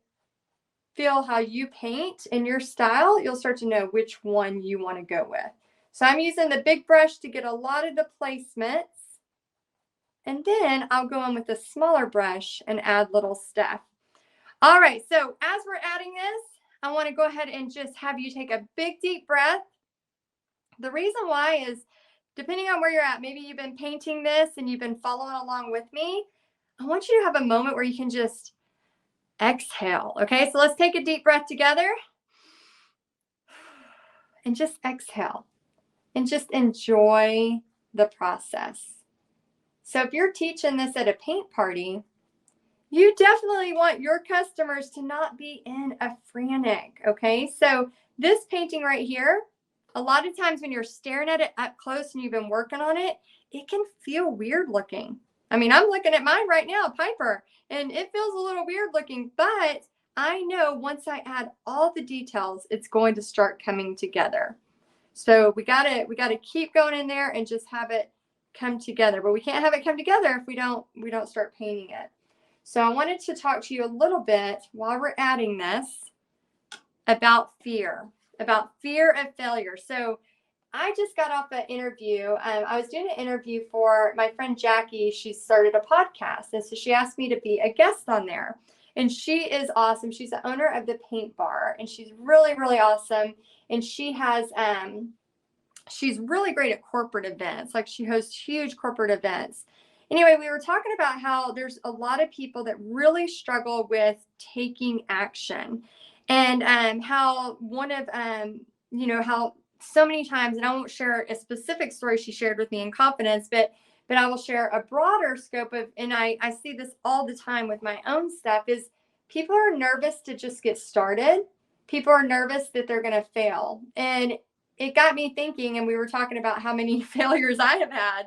feel how you paint in your style, you'll start to know which one you want to go with. So I'm using the big brush to get a lot of the placements. And then I'll go in with the smaller brush and add little stuff. All right, so as we're adding this, I want to go ahead and just have you take a big deep breath. The reason why is, depending on where you're at, maybe you've been painting this and you've been following along with me. I want you to have a moment where you can just exhale. Okay, so let's take a deep breath together and just exhale and just enjoy the process. So if you're teaching this at a paint party, you definitely want your customers to not be in a frantic, okay? So this painting right here, a lot of times when you're staring at it up close and you've been working on it, it can feel weird looking. I mean, I'm looking at mine right now, Piper, and it feels a little weird looking, but I know once I add all the details, it's going to start coming together. So we gotta keep going in there and just have it come together. But we can't have it come together if we don't start painting it. So I wanted to talk to you a little bit while we're adding this about fear of failure. So I just got off an interview. I was doing an interview for my friend Jackie. She started a podcast, and so she asked me to be a guest on there. And she is awesome. She's the owner of the Paint Bar, and she's really, really awesome. And she has she's really great at corporate events. Like, she hosts huge corporate events. Anyway, we were talking about how there's a lot of people that really struggle with taking action, and how one of how so many times, and I won't share a specific story she shared with me in confidence, but I will share a broader scope of, and I see this all the time with my own stuff, is people are nervous to just get started. People are nervous that they're going to fail. And it got me thinking, and we were talking about how many failures I have had.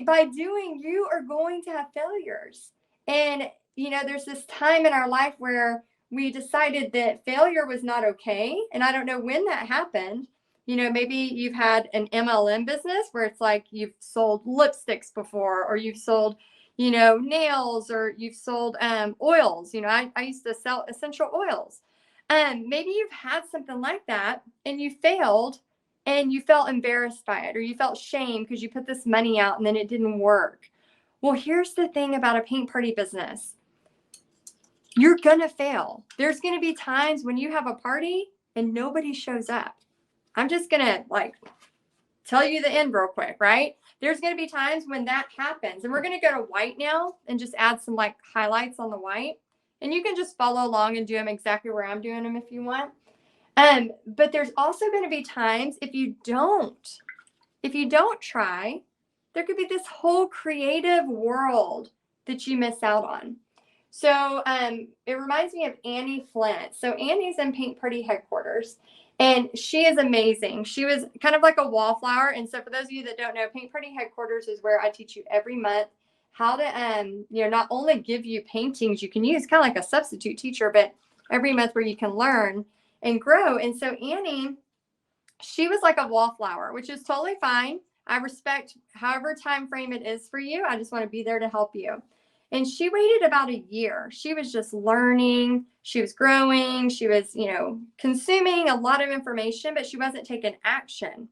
By doing, you are going to have failures. And, there's this time in our life where we decided that failure was not okay. And I don't know when that happened. Maybe you've had an MLM business where it's like you've sold lipsticks before, or you've sold, nails, or you've sold oils. I used to sell essential oils. Maybe you've had something like that and you failed, and you felt embarrassed by it, or you felt shame because you put this money out and then it didn't work. Well, here's the thing about a paint party business. You're going to fail. There's going to be times when you have a party and nobody shows up. I'm just going to tell you the end real quick, right? There's going to be times when that happens. And we're going to go to white now and just add some highlights on the white. And you can just follow along and do them exactly where I'm doing them if you want. But there's also going to be times if you don't try, there could be this whole creative world that you miss out on. So it reminds me of Annie Flint. So Annie's in Paint Party headquarters, and she is amazing. She was kind of like a wallflower. And so for those of you that don't know, Paint Party headquarters is where I teach you every month how to not only give you paintings you can use, kind of like a substitute teacher, but every month where you can learn and grow. And so Annie, she was like a wallflower, which is totally fine. I respect however time frame it is for you. I just want to be there to help you. And she waited about a year. She was just learning. She was growing. She was, consuming a lot of information, but she wasn't taking action.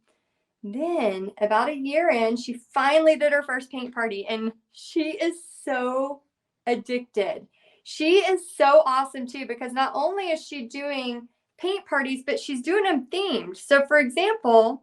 Then about a year in, she finally did her first paint party, and she is so addicted. She is so awesome too, because not only is she doing paint parties, but she's doing them themed. So for example,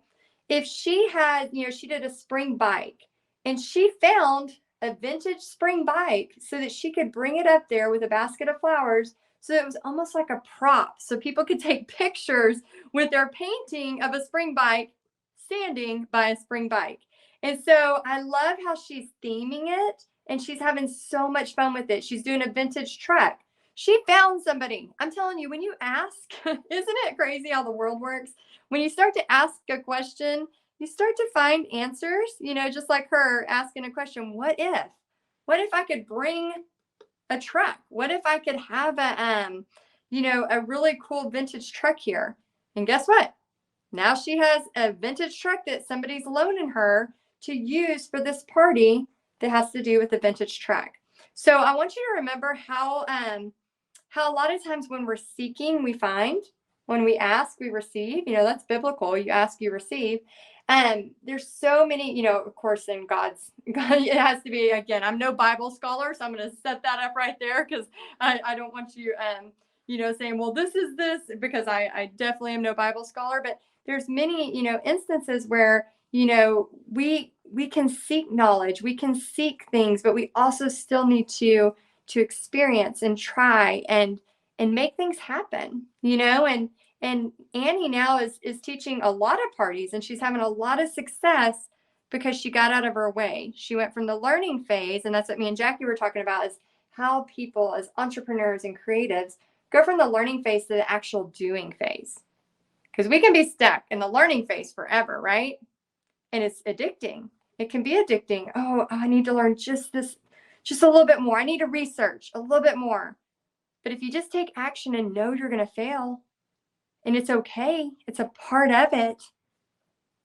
if she had, she did a spring bike, and she found a vintage spring bike so that she could bring it up there with a basket of flowers. So it was almost like a prop. So people could take pictures with their painting of a spring bike standing by a spring bike. And so I love how she's theming it, and she's having so much fun with it. She's doing a vintage truck. She found somebody. I'm telling you, when you ask, isn't it crazy how the world works? When you start to ask a question, you start to find answers, just like her asking a question. What if I could bring a truck? What if I could have a really cool vintage truck here? And guess what? Now she has a vintage truck that somebody's loaning her to use for this party that has to do with the vintage truck. So I want you to remember how a lot of times when we're seeking, we find. When we ask, we receive. That's biblical. You ask, you receive. There's so many, of course, in God, it has to be, again, I'm no Bible scholar, so I'm going to set that up right there, because I don't want you, saying, well, this is this, because I definitely am no Bible scholar. But there's many, instances where, we can seek knowledge, we can seek things, but we also still need to to experience and try and make things happen, you know. And Annie now is teaching a lot of parties, and she's having a lot of success because she got out of her way. She went from the learning phase, and that's what me and Jackie were talking about, is how people as entrepreneurs and creatives go from the learning phase to the actual doing phase. Because we can be stuck in the learning phase forever, right? And it's addicting. It can be addicting. Oh, I need to learn just this, just a little bit more. I need to research a little bit more. But if you just take action and know you're going to fail, and it's okay, it's a part of it,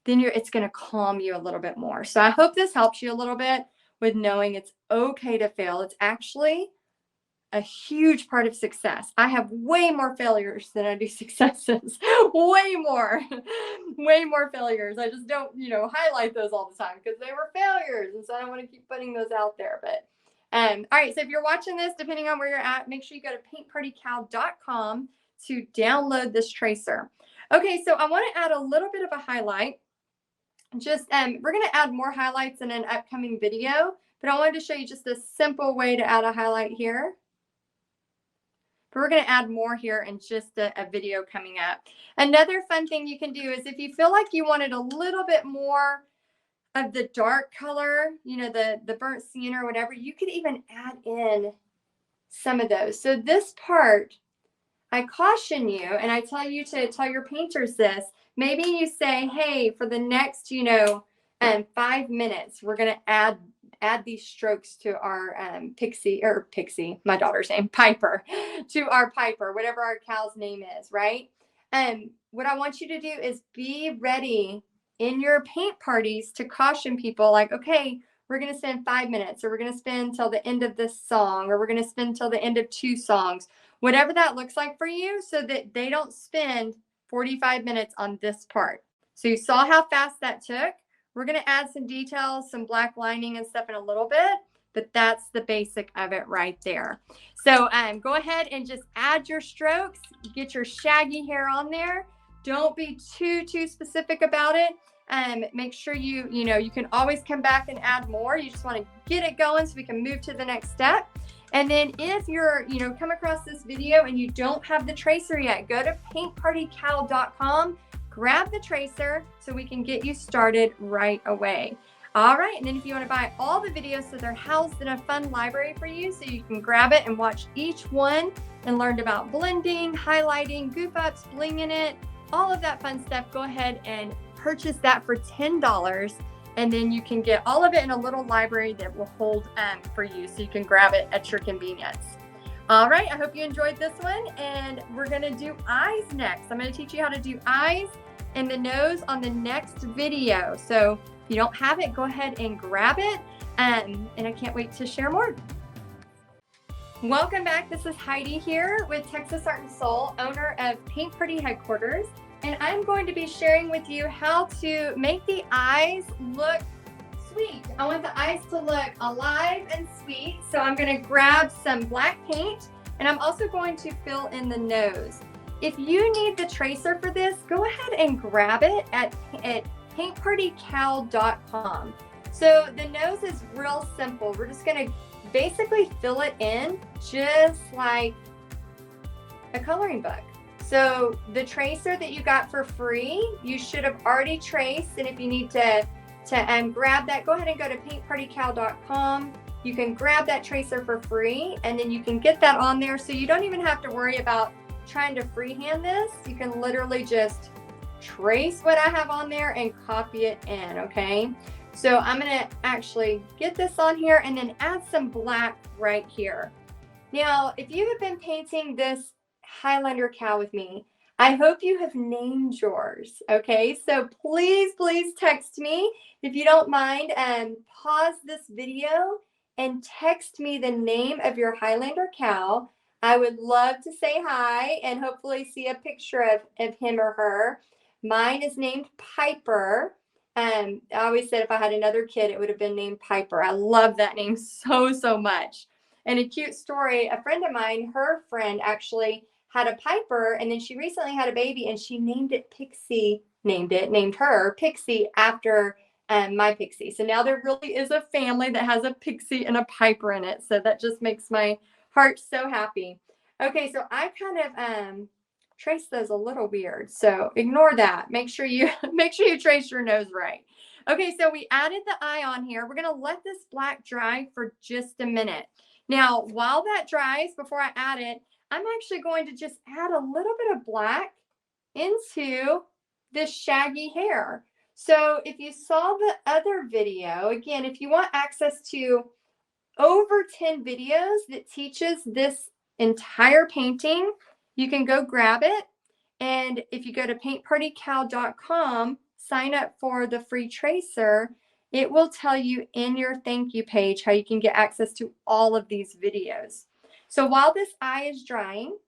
then it's going to calm you a little bit more. So I hope this helps you a little bit with knowing it's okay to fail. It's actually a huge part of success. I have way more failures than I do successes. Way more failures. I just don't, highlight those all the time because they were failures. And so I don't want to keep putting those out there. But all right. So if you're watching this, depending on where you're at, make sure you go to paintpartycow.com to download this tracer. Okay. So I want to add a little bit of a highlight. Just, we're going to add more highlights in an upcoming video, but I wanted to show you just a simple way to add a highlight here. But we're going to add more here in just a video coming up. Another fun thing you can do is if you feel like you wanted a little bit more of the dark color, the burnt sienna or whatever, you could even add in some of those. So this part, I caution you, and I tell you to tell your painters this. Maybe you say, hey, for the next, 5 minutes, we're going to add these strokes to our Pixie, my daughter's name, Piper, to our Piper, whatever our cow's name is, right? What I want you to do is be ready in your paint parties to caution people like, okay, we're going to spend 5 minutes, or we're going to spend till the end of this song, or we're going to spend till the end of 2 songs, whatever that looks like for you, so that they don't spend 45 minutes on this part. So you saw how fast that took. We're going to add some details, some black lining and stuff in a little bit, but that's the basic of it right there. So go ahead and just add your strokes, get your shaggy hair on there. Don't be too specific about it. Make sure you can always come back and add more. You just want to get it going so we can move to the next step. And then if you're, come across this video and you don't have the tracer yet, go to paintpartycow.com, grab the tracer so we can get you started right away. All right. And then if you want to buy all the videos, so they're housed in a fun library for you, so you can grab it and watch each one and learn about blending, highlighting, goof ups, blinging it, all of that fun stuff. Go ahead and purchase that for $10. And then you can get all of it in a little library that will hold for you, so you can grab it at your convenience. All right, I hope you enjoyed this one, and we're gonna do eyes next. I'm gonna teach you how to do eyes and the nose on the next video. So if you don't have it, go ahead and grab it, and I can't wait to share more. Welcome back. This is Heidi here with Texas Art and Soul, owner of Paint Pretty Headquarters. And I'm going to be sharing with you how to make the eyes look sweet. I want the eyes to look alive and sweet. So I'm going to grab some black paint, and I'm also going to fill in the nose. If you need the tracer for this, go ahead and grab it at paintpartycow.com. So the nose is real simple. We're just going to basically fill it in just like a coloring book. So the tracer that you got for free, you should have already traced. And if you need to grab that, go ahead and go to paintpartycow.com. You can grab that tracer for free, and then you can get that on there. So you don't even have to worry about trying to freehand this. You can literally just trace what I have on there and copy it in, okay? So I'm gonna actually get this on here and then add some black right here. Now, if you have been painting this Highlander cow with me, I hope you have named yours, okay? So please text me if you don't mind, and pause this video and text me the name of your Highlander cow. I would love to say hi and hopefully see a picture of him or her. Mine is named Piper. I always said if I had another kid, it would have been named Piper. I love that name so much. And a cute story, a friend of mine, her friend actually had a Piper, and then she recently had a baby, and she named her Pixie after my pixie. So now there really is a family that has a pixie and a Piper in it. So that just makes my heart so happy. Okay, so I kind of traced those a little weird. So ignore that. Make sure you trace your nose right. Okay, so we added the eye on here. We're gonna let this black dry for just a minute. Now, while that dries, before I add it, I'm actually going to just add a little bit of black into this shaggy hair. So if you saw the other video, again, if you want access to over 10 videos that teaches this entire painting, you can go grab it. And if you go to paintpartycow.com, sign up for the free tracer, it will tell you in your thank you page how you can get access to all of these videos. So while this eye is drying,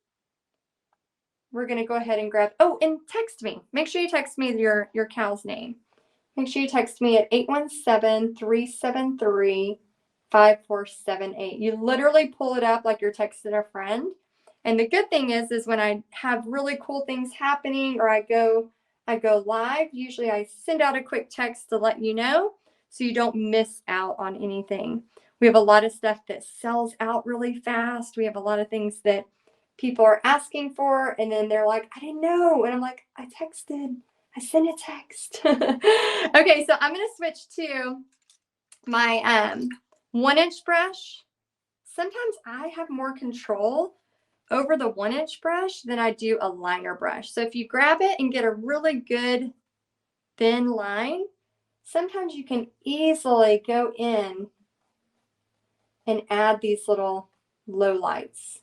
we're going to go ahead and grab, oh, and text me. Make sure you text me your cow's name. Make sure you text me at 817-373-5478. You literally pull it up like you're texting a friend. And the good thing is when I have really cool things happening or I go live, usually I send out a quick text to let you know so you don't miss out on anything. We have a lot of stuff that sells out really fast. We have a lot of things that people are asking for, and then they're like, I didn't know. And I'm like, I sent a text. Okay, so I'm going to switch to my 1-inch brush. Sometimes I have more control over the 1-inch brush than I do a liner brush. So if you grab it and get a really good thin line, sometimes you can easily go in and add these little low lights.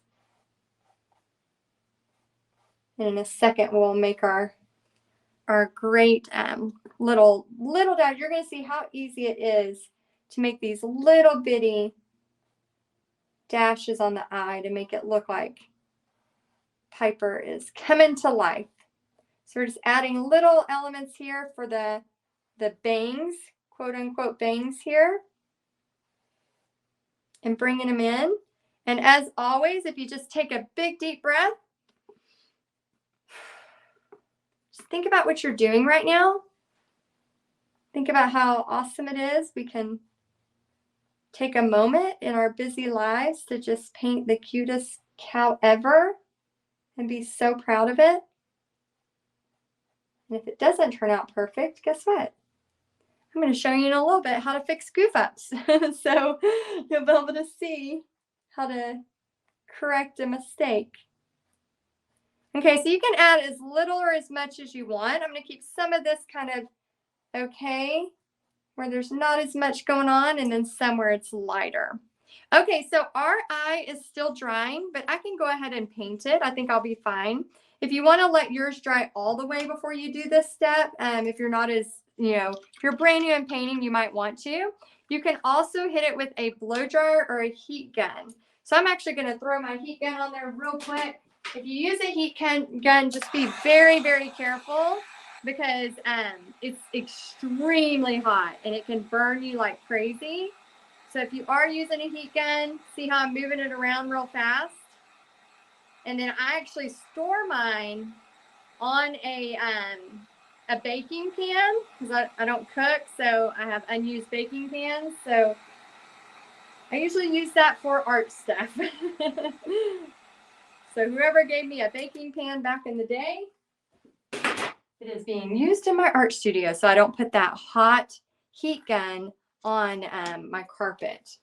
And in a second, we'll make our great little dash. You're going to see how easy it is to make these little bitty dashes on the eye to make it look like Piper is coming to life. So we're just adding little elements here for the bangs, quote unquote bangs here, and bringing them in. And as always, if you just take a big deep breath, just think about what you're doing right now. Think about how awesome it is. We can take a moment in our busy lives to just paint the cutest cow ever and be so proud of it. And if it doesn't turn out perfect, guess what? I'm going to show you in a little bit how to fix goof ups. So you'll be able to see how to correct a mistake. Okay, so you can add as little or as much as you want. I'm going to keep some of this kind of okay, where there's not as much going on, and then somewhere it's lighter. Okay, so our eye is still drying, but I can go ahead and paint it. I think I'll be fine. If you want to let yours dry all the way before you do this step, if you're not as, if you're brand new in painting, you might want to. You can also hit it with a blow dryer or a heat gun. So I'm actually going to throw my heat gun on there real quick. If you use a heat gun, just be very, very careful because it's extremely hot and it can burn you like crazy. So if you are using a heat gun, see how I'm moving it around real fast? And then I actually store mine on a baking pan because I don't cook, so I have unused baking pans. So I usually use that for art stuff. So whoever gave me a baking pan back in the day, it is being used in my art studio, so I don't put that hot heat gun on my carpet.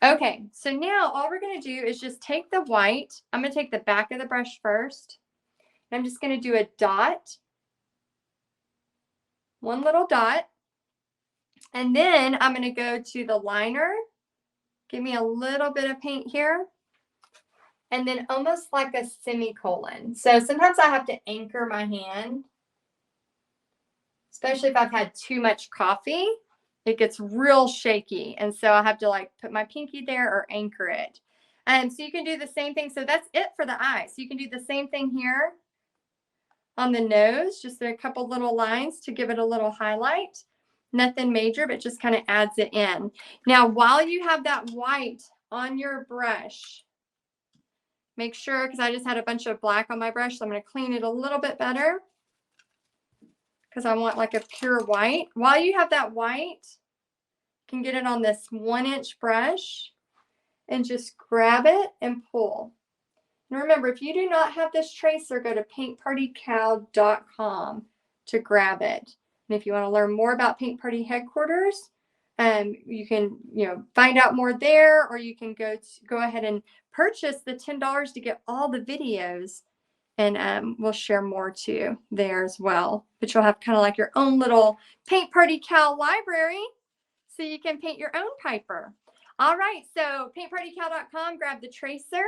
Okay, so now all we're going to do is just take the white. I'm going to take the back of the brush first. I'm just going to do a dot, one little dot, and then I'm going to go to the liner. Give me a little bit of paint here, and then almost like a semicolon. So sometimes I have to anchor my hand, especially if I've had too much coffee. It gets real shaky, and so I have to like put my pinky there or anchor it. So you can do the same thing. So that's it for the eye. So you can do the same thing here on the nose, just a couple little lines to give it a little highlight. Nothing major, but just kind of adds it in. Now, while you have that white on your brush, make sure, because I just had a bunch of black on my brush, so I'm going to clean it a little bit better. because I want like a pure white. While you have that white, you can get it on this 1-inch brush and just grab it and pull. And remember, if you do not have this tracer, go to paintpartycow.com to grab it. And if you want to learn more about Paint Party headquarters, you can, find out more there, or you can go ahead and purchase the $10 to get all the videos, and we'll share more too there as well. But you'll have kind of like your own little Paint Party Cow library, so you can paint your own Piper. All right, so paintpartycow.com, grab the tracer.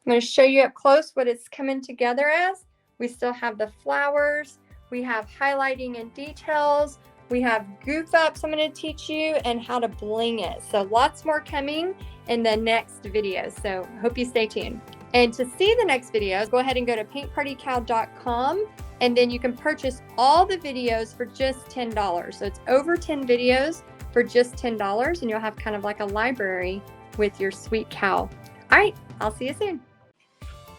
I'm going to show you up close what it's coming together as. We still have the flowers. We have highlighting and details. We have goof ups I'm going to teach you, and how to bling it. So lots more coming in the next video. So hope you stay tuned. And to see the next videos, go ahead and go to paintpartycow.com, and then you can purchase all the videos for just $10. So it's over 10 videos for just $10, and you'll have kind of like a library with your sweet cow. All right, I'll see you soon.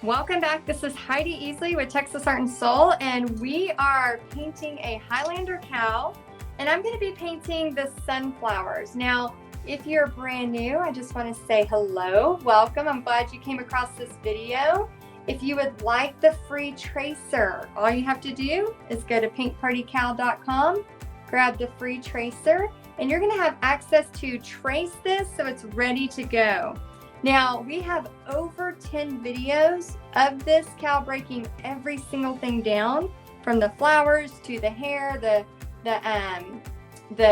Welcome back. This is Heidi Easley with Texas Art and Soul, and we are painting a Highlander cow, and I'm going to be painting the sunflowers. Now, if you're brand new, I just want to say hello, welcome. I'm glad you came across this video. If you would like the free tracer, all you have to do is go to paintpartycow.com, grab the free tracer, and you're going to have access to trace this so it's ready to go. Now, we have over 10 videos of this cow breaking every single thing down, from the flowers to the hair, the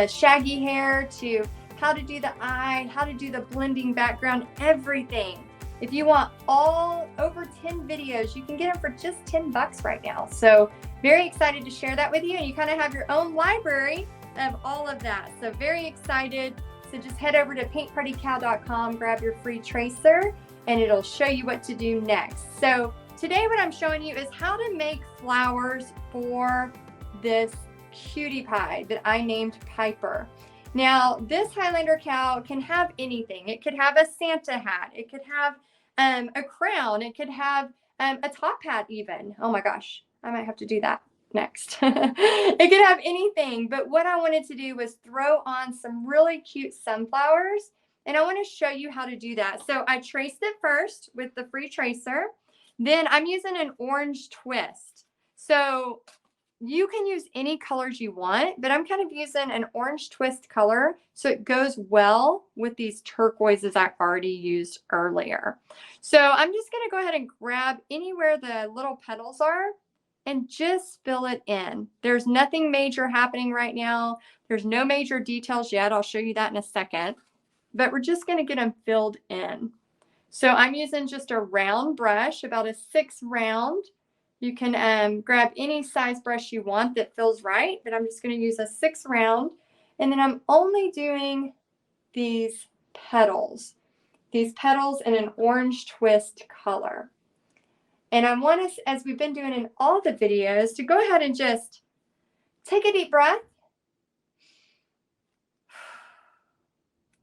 shaggy hair, to how to do the eye, how to do the blending background, everything. If you want all over 10 videos, you can get them for just $10 right now. So very excited to share that with you, and you kind of have your own library of all of that. So very excited. So just head over to paintpartycow.com, grab your free tracer, and it'll show you what to do next. So today what I'm showing you is how to make flowers for this cutie pie that I named Piper. Now, this Highlander cow can have anything. It could have a Santa hat. It could have a crown. It could have a top hat even. Oh my gosh, I might have to do that next. It could have anything, but what I wanted to do was throw on some really cute sunflowers, and I want to show you how to do that. So I traced it first with the free tracer. Then I'm using an orange twist. So you can use any colors you want, but I'm kind of using an orange twist color so it goes well with these turquoises I already used earlier. So I'm just going to go ahead and grab anywhere the little petals are and just fill it in. There's nothing major happening right now. There's no major details yet. I'll show you that in a second, but we're just going to get them filled in. So I'm using just a round brush, about a 6 round. You can grab any size brush you want that feels right, but I'm just going to use a 6 round. And then I'm only doing these petals in an orange twist color. And I want us, as we've been doing in all the videos, to go ahead and just take a deep breath.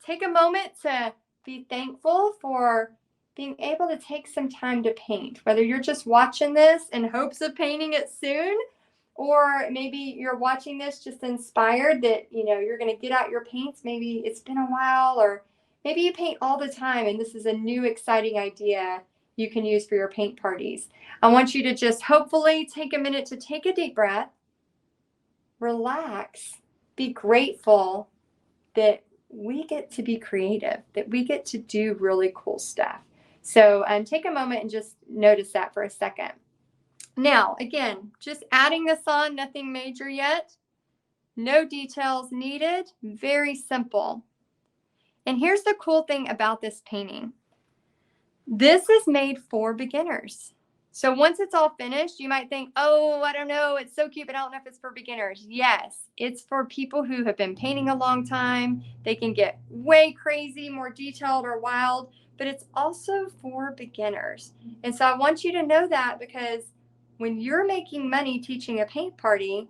Take a moment to be thankful for being able to take some time to paint, whether you're just watching this in hopes of painting it soon, or maybe you're watching this just inspired that, you're going to get out your paints. Maybe it's been a while, or maybe you paint all the time and this is a new exciting idea you can use for your paint parties. I want you to just hopefully take a minute to take a deep breath, relax, be grateful that we get to be creative, that we get to do really cool stuff. So take a moment and just notice that for a second. Now, again, just adding this on, nothing major yet. No details needed, very simple. And here's the cool thing about this painting. This is made for beginners. So once it's all finished, you might think, oh, I don't know, it's so cute, but I don't know if it's for beginners. Yes, it's for people who have been painting a long time. They can get way crazy, more detailed or wild, but it's also for beginners. And so I want you to know that, because when you're making money teaching a paint party,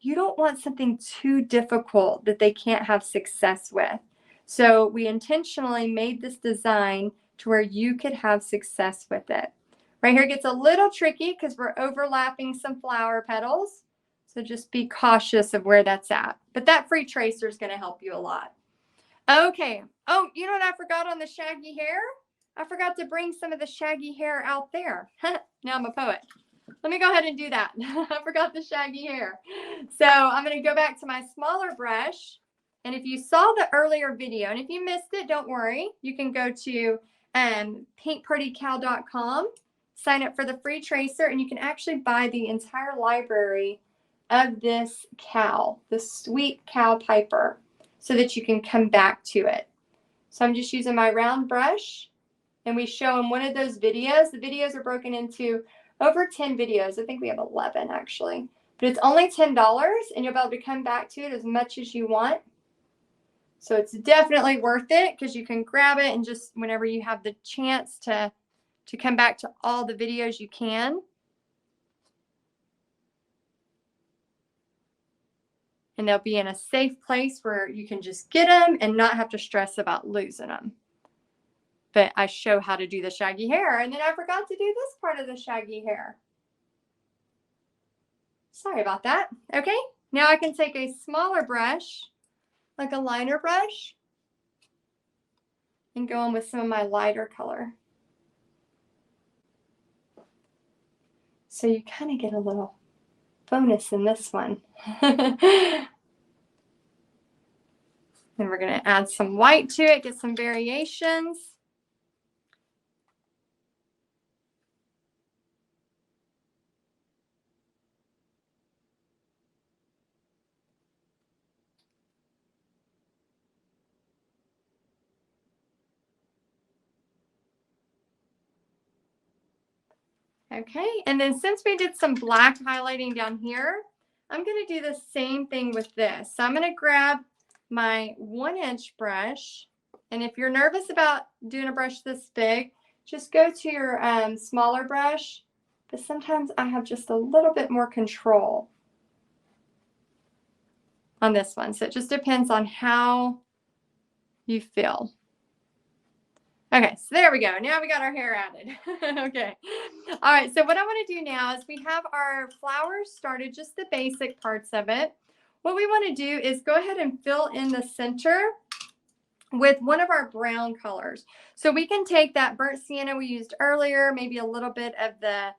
you don't want something too difficult that they can't have success with. So we intentionally made this design to where you could have success with it. Right here gets a little tricky because we're overlapping some flower petals. So just be cautious of where that's at. But that free tracer is going to help you a lot. Okay. Oh, you know what I forgot on the shaggy hair? I forgot to bring some of the shaggy hair out there. Now I'm a poet. Let me go ahead and do that. I forgot the shaggy hair. So I'm going to go back to my smaller brush. And if you saw the earlier video, and if you missed it, don't worry. You can go to paintpartycow.com, sign up for the free tracer, and you can actually buy the entire library of this cow, the sweet cow piper, so that you can come back to it. So I'm just using my round brush, and we show in one of those videos. The videos are broken into over 10 videos. I think we have 11 actually, but it's only $10 and you'll be able to come back to it as much as you want. So it's definitely worth it because you can grab it and just whenever you have the chance to come back to all the videos you can. And they'll be in a safe place where you can just get them and not have to stress about losing them. But I show how to do the shaggy hair, and then I forgot to do this part of the shaggy hair. Sorry about that. Okay, now I can take a smaller brush, like a liner brush, and go in with some of my lighter color. So you kind of get a little bonus in this one. Then we're going to add some white to it, get some variations. Okay, and then since we did some black highlighting down here, I'm going to do the same thing with this. So I'm going to grab my 1-inch brush, and if you're nervous about doing a brush this big, just go to your smaller brush, but sometimes I have just a little bit more control on this one. So it just depends on how you feel. Okay, so there we go. Now we got our hair added. Okay. All right, so what I want to do now is we have our flowers started, just the basic parts of it. What we want to do is go ahead and fill in the center with one of our brown colors. So we can take that burnt sienna we used earlier, maybe a little bit of the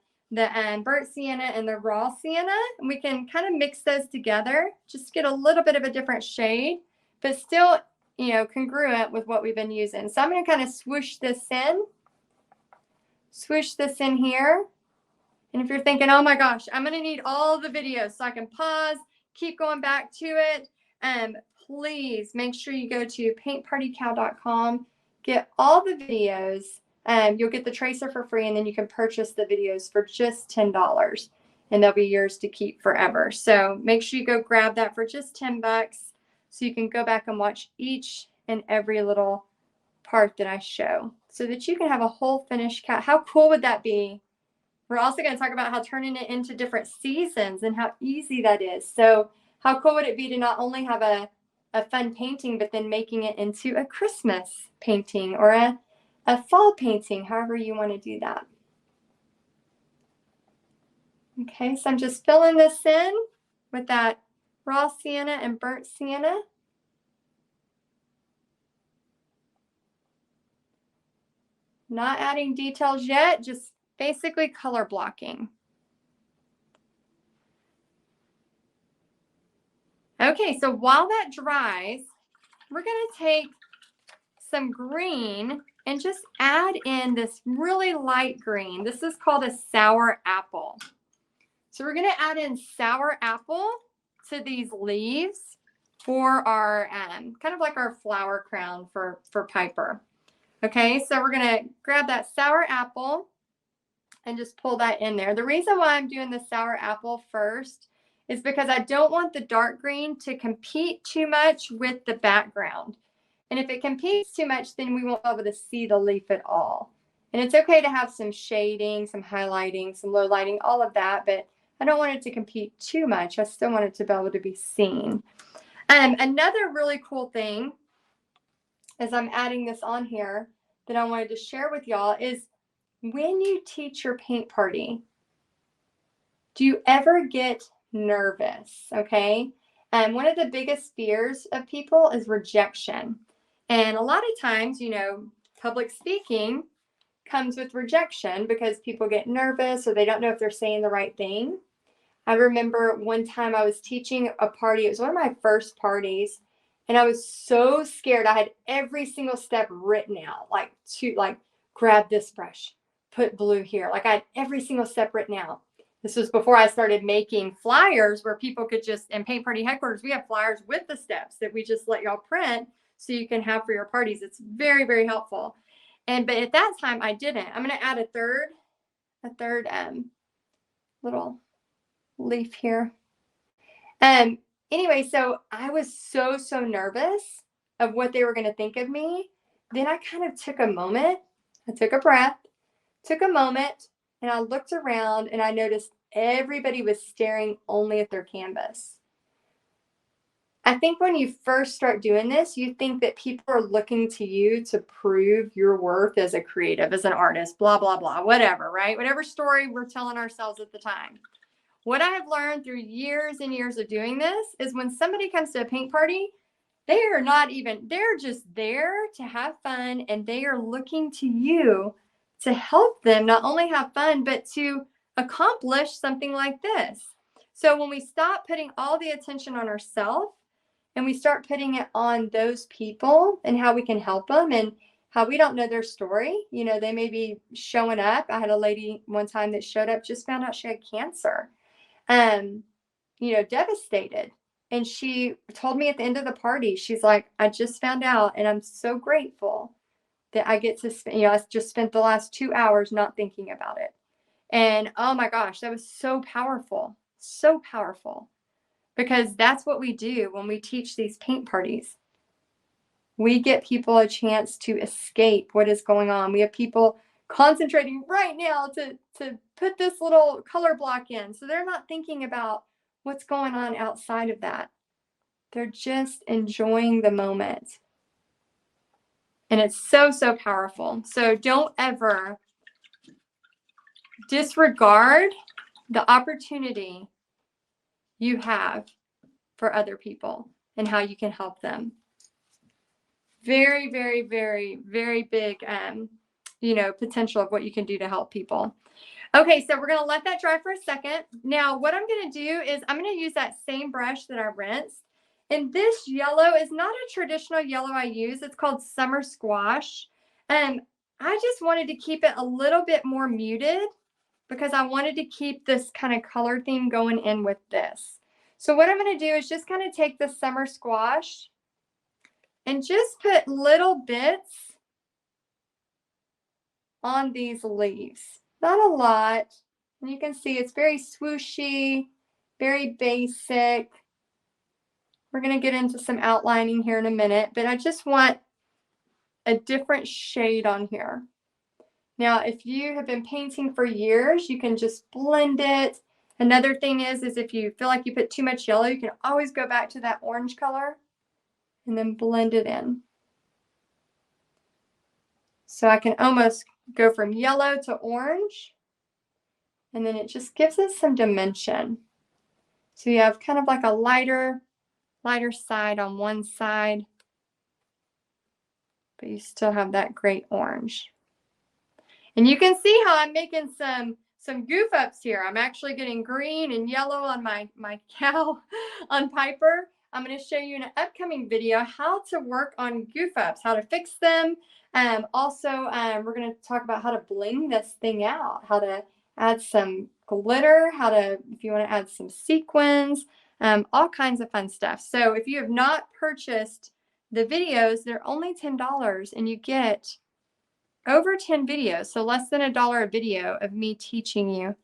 burnt sienna and the raw sienna, and we can kind of mix those together, just get a little bit of a different shade, but still, you know, congruent with what we've been using. So I'm going to kind of swoosh this in here. And if you're thinking, oh my gosh, I'm going to need all the videos so I can pause, keep going back to it, please make sure you go to paintpartycow.com, get all the videos. You'll get the tracer for free, and then you can purchase the videos for just $10, and they'll be yours to keep forever. So make sure you go grab that for just $10, so you can go back and watch each and every little part that I show, so that you can have a whole finished cow. How cool would that be? We're also going to talk about how turning it into different seasons and how easy that is. So how cool would it be to not only have a fun painting, but then making it into a Christmas painting or a fall painting, however you want to do that. Okay, so I'm just filling this in with that raw sienna and burnt sienna. Not adding details yet, just basically color blocking. Okay, so while that dries, we're going to take some green and just add in this really light green. This is called a sour apple. So we're going to add in sour apple to these leaves for our kind of like our flower crown for Piper. Okay, so we're going to grab that sour apple and just pull that in there. The reason why I'm doing the sour apple first is because I don't want the dark green to compete too much with the background. And if it competes too much, then we won't be able to see the leaf at all. And it's okay to have some shading, some highlighting, some low lighting, all of that, but I don't want it to compete too much. I still want it to be able to be seen. Another really cool thing, as I'm adding this on here, that I wanted to share with y'all is when you teach your paint party, do you ever get nervous, okay? And one of the biggest fears of people is rejection. And a lot of times, you know, public speaking comes with rejection because people get nervous or they don't know if they're saying the right thing. I remember one time I was teaching a party. It was one of my first parties, and I was so scared. I had every single step written out, like grab this brush, put blue here. Like I had every single step written out. This was before I started making flyers where people could just, in Paint Party Headquarters, we have flyers with the steps that we just let y'all print so you can have for your parties. It's very, very helpful. But at that time I didn't. I'm going to add a third little leaf here. Anyway, so I was so nervous of what they were going to think of me. Then I kind of took a moment. I took a breath, took a moment, and I looked around and I noticed everybody was staring only at their canvas. I think when you first start doing this, you think that people are looking to you to prove your worth as a creative, as an artist, blah, blah, blah, whatever, right? Whatever story we're telling ourselves at the time. What I have learned through years and years of doing this is when somebody comes to a paint party, they are not even, they're just there to have fun, and they are looking to you to help them not only have fun, but to accomplish something like this. So when we stop putting all the attention on ourselves and we start putting it on those people and how we can help them and how we don't know their story, you know, they may be showing up. I had a lady one time that showed up, just found out she had cancer. You know, devastated. And she told me at the end of the party, she's like, I just found out and I'm so grateful that I get to spend, you know, I just spent the last 2 hours not thinking about it. And oh my gosh, that was so powerful. So powerful. Because that's what we do when we teach these paint parties. We get people a chance to escape what is going on. We have people concentrating right now to put this little color block in. So they're not thinking about what's going on outside of that. They're just enjoying the moment. And it's so powerful. So don't ever disregard the opportunity you have for other people and how you can help them. Very, very, very, very big, you know, potential of what you can do to help people. Okay, so we're going to let that dry for a second. Now, what I'm going to do is I'm going to use that same brush that I rinsed. And this yellow is not a traditional yellow I use. It's called Summer Squash. I just wanted to keep it a little bit more muted because I wanted to keep this kind of color theme going in with this. So what I'm going to do is just kind of take the Summer Squash and just put little bits on these leaves. Not a lot. And you can see it's very swooshy, very basic. We're going to get into some outlining here in a minute, but I just want a different shade on here. Now, if you have been painting for years, you can just blend it. Another thing is if you feel like you put too much yellow, you can always go back to that orange color and then blend it in. So I can almost go from yellow to orange, and then it just gives us some dimension. So you have kind of like a lighter side on one side, but you still have that great orange. And you can see how I'm making some goof ups here. I'm actually getting green and yellow on my cow on Piper. I'm going to show you in an upcoming video how to work on goof ups, how to fix them. Also, we're going to talk about how to bling this thing out, how to add some glitter, how to, if you want to add some sequins, all kinds of fun stuff. So if you have not purchased the videos, they're only $10 and you get over 10 videos, so less than $1 a video of me teaching you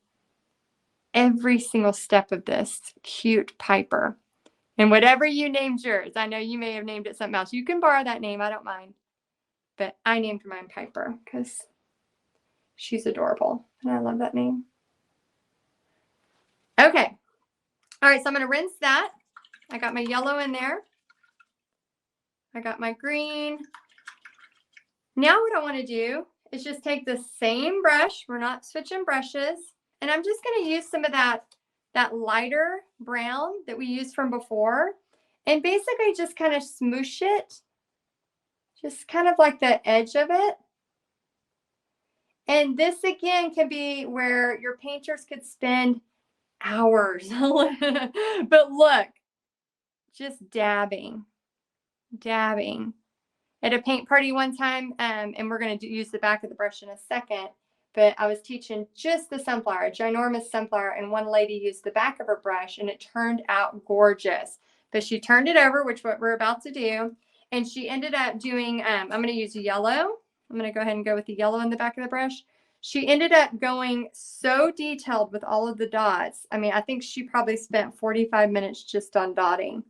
every single step of this cute Piper. And whatever you named yours, I know you may have named it something else. You can borrow that name, I don't mind. But I named mine Piper because she's adorable and I love that name. Okay. All right, so I'm going to rinse that. I got my yellow in there. I got my green. Now what I want to do is just take the same brush. We're not switching brushes. And I'm just going to use some of that that lighter brown that we used from before, and basically just kind of smoosh it, just kind of like the edge of it. And this again can be where your painters could spend hours. But look, just dabbing. At a paint party one time, and we're going to use the back of the brush in a second, but I was teaching just the sunflower, a ginormous sunflower, and one lady used the back of her brush, and it turned out gorgeous. But she turned it over, which is what we're about to do, and she ended up doing, I'm going to use yellow. I'm going to go ahead and go with the yellow in the back of the brush. She ended up going so detailed with all of the dots. I mean, I think she probably spent 45 minutes just on dotting.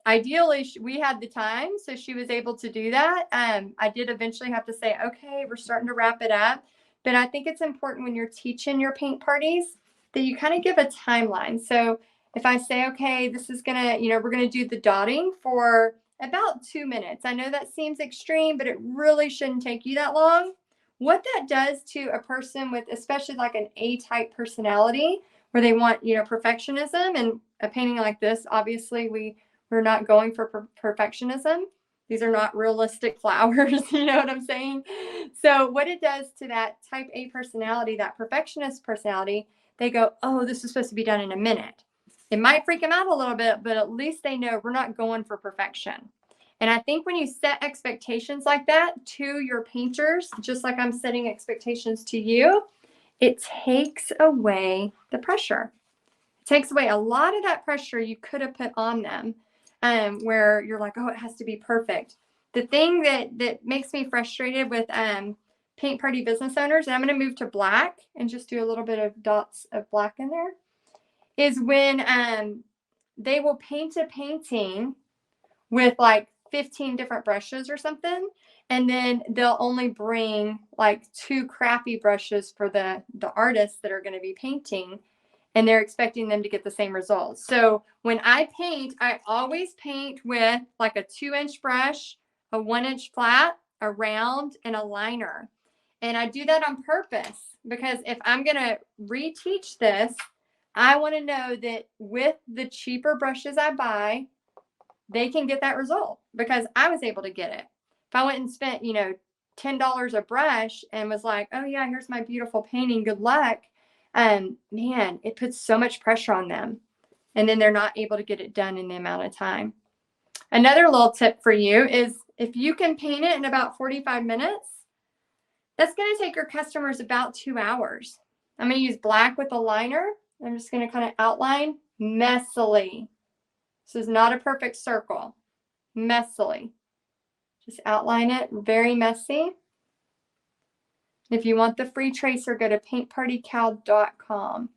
Ideally, we had the time, so she was able to do that. I did eventually have to say, okay, we're starting to wrap it up. But I think it's important when you're teaching your paint parties that you kind of give a timeline. So if I say, okay, this is going to, we're going to do the dotting for about 2 minutes. I know that seems extreme, but it really shouldn't take you that long. What that does to a person with especially like an A-type personality where they want, perfectionism, and a painting like this, obviously we're not going for perfectionism. These are not realistic flowers. You know what I'm saying? So what it does to that type A personality, that perfectionist personality, they go, oh, this is supposed to be done in a minute. It might freak them out a little bit, but at least they know we're not going for perfection. And I think when you set expectations like that to your painters, just like I'm setting expectations to you, it takes away the pressure. It takes away a lot of that pressure you could have put on them, where you're like, oh, it has to be perfect. The thing that makes me frustrated with paint party business owners, and I'm going to move to black and just do a little bit of dots of black in there, is when they will paint a painting with like 15 different brushes or something, and then they'll only bring like 2 crappy brushes for the artists that are going to be painting, and they're expecting them to get the same results. So when I paint, I always paint with like a 2-inch brush, a 1-inch flat, a round, and a liner. And I do that on purpose because if I'm going to reteach this, I want to know that with the cheaper brushes I buy, they can get that result because I was able to get it. If I went and spent, $10 a brush and was like, oh yeah, here's my beautiful painting, good luck. Man, it puts so much pressure on them. And then they're not able to get it done in the amount of time. Another little tip for you is if you can paint it in about 45 minutes, that's going to take your customers about 2 hours. I'm going to use black with a liner. I'm just going to kind of outline messily. This is not a perfect circle. Messily. Just outline it, very messy. If you want the free tracer, go to paintpartycal.com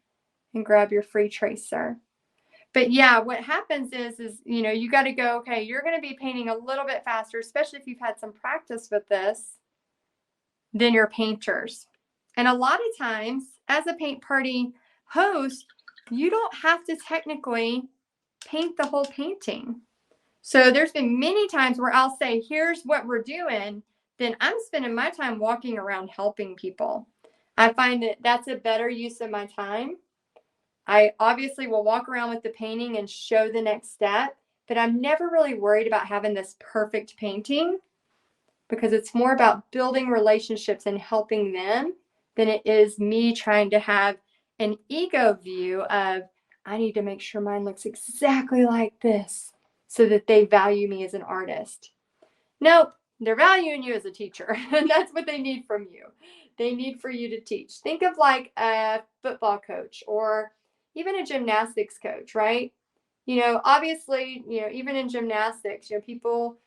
and grab your free tracer. But yeah, what happens is you got to go, okay, you're going to be painting a little bit faster, especially if you've had some practice with this, than your painters. And a lot of times, as a paint party host, you don't have to technically paint the whole painting. So there's been many times where I'll say, here's what we're doing. Then I'm spending my time walking around helping people. I find that that's a better use of my time. I obviously will walk around with the painting and show the next step, but I'm never really worried about having this perfect painting because it's more about building relationships and helping them than it is me trying to have an ego view of, I need to make sure mine looks exactly like this so that they value me as an artist. Nope, they're valuing you as a teacher. And that's what they need from you. They need for you to teach. Think of like a football coach or even a gymnastics coach, right? Obviously, even in gymnastics, people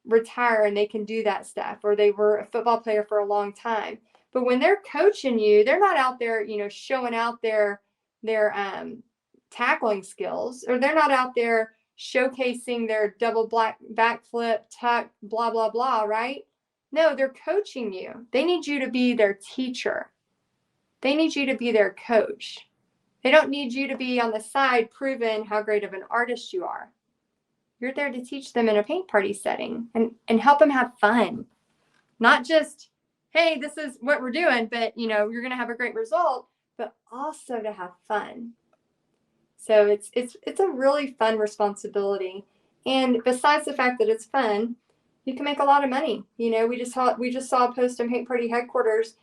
retire and they can do that stuff, or they were a football player for a long time. But when they're coaching you, they're not out there, showing out their tackling skills, or they're not out there showcasing their double backflip, tuck, blah, blah, blah, right? No, they're coaching you. They need you to be their teacher. They need you to be their coach. They don't need you to be on the side proving how great of an artist you are. You're there to teach them in a paint party setting and help them have fun. Not just, hey, this is what we're doing, but you're going to have a great result. but also to have fun. So it's a really fun responsibility. And besides the fact that it's fun, you can make a lot of money. You know, we just saw a post on Paint Party headquarters.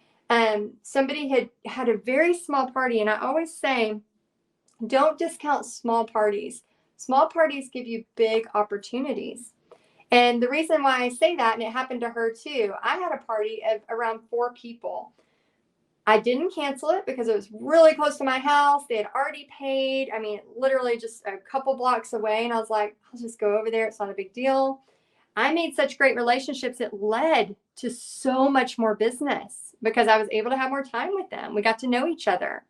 Somebody had a very small party, and I always say, don't discount small parties. Small parties give you big opportunities. And the reason why I say that, and it happened to her too, I had a party of around 4 people. I didn't cancel it because it was really close to my house. They had already paid. I mean, literally just a couple blocks away. And I was like, I'll just go over there. It's not a big deal. I made such great relationships. It led to so much more business because I was able to have more time with them. We got to know each other.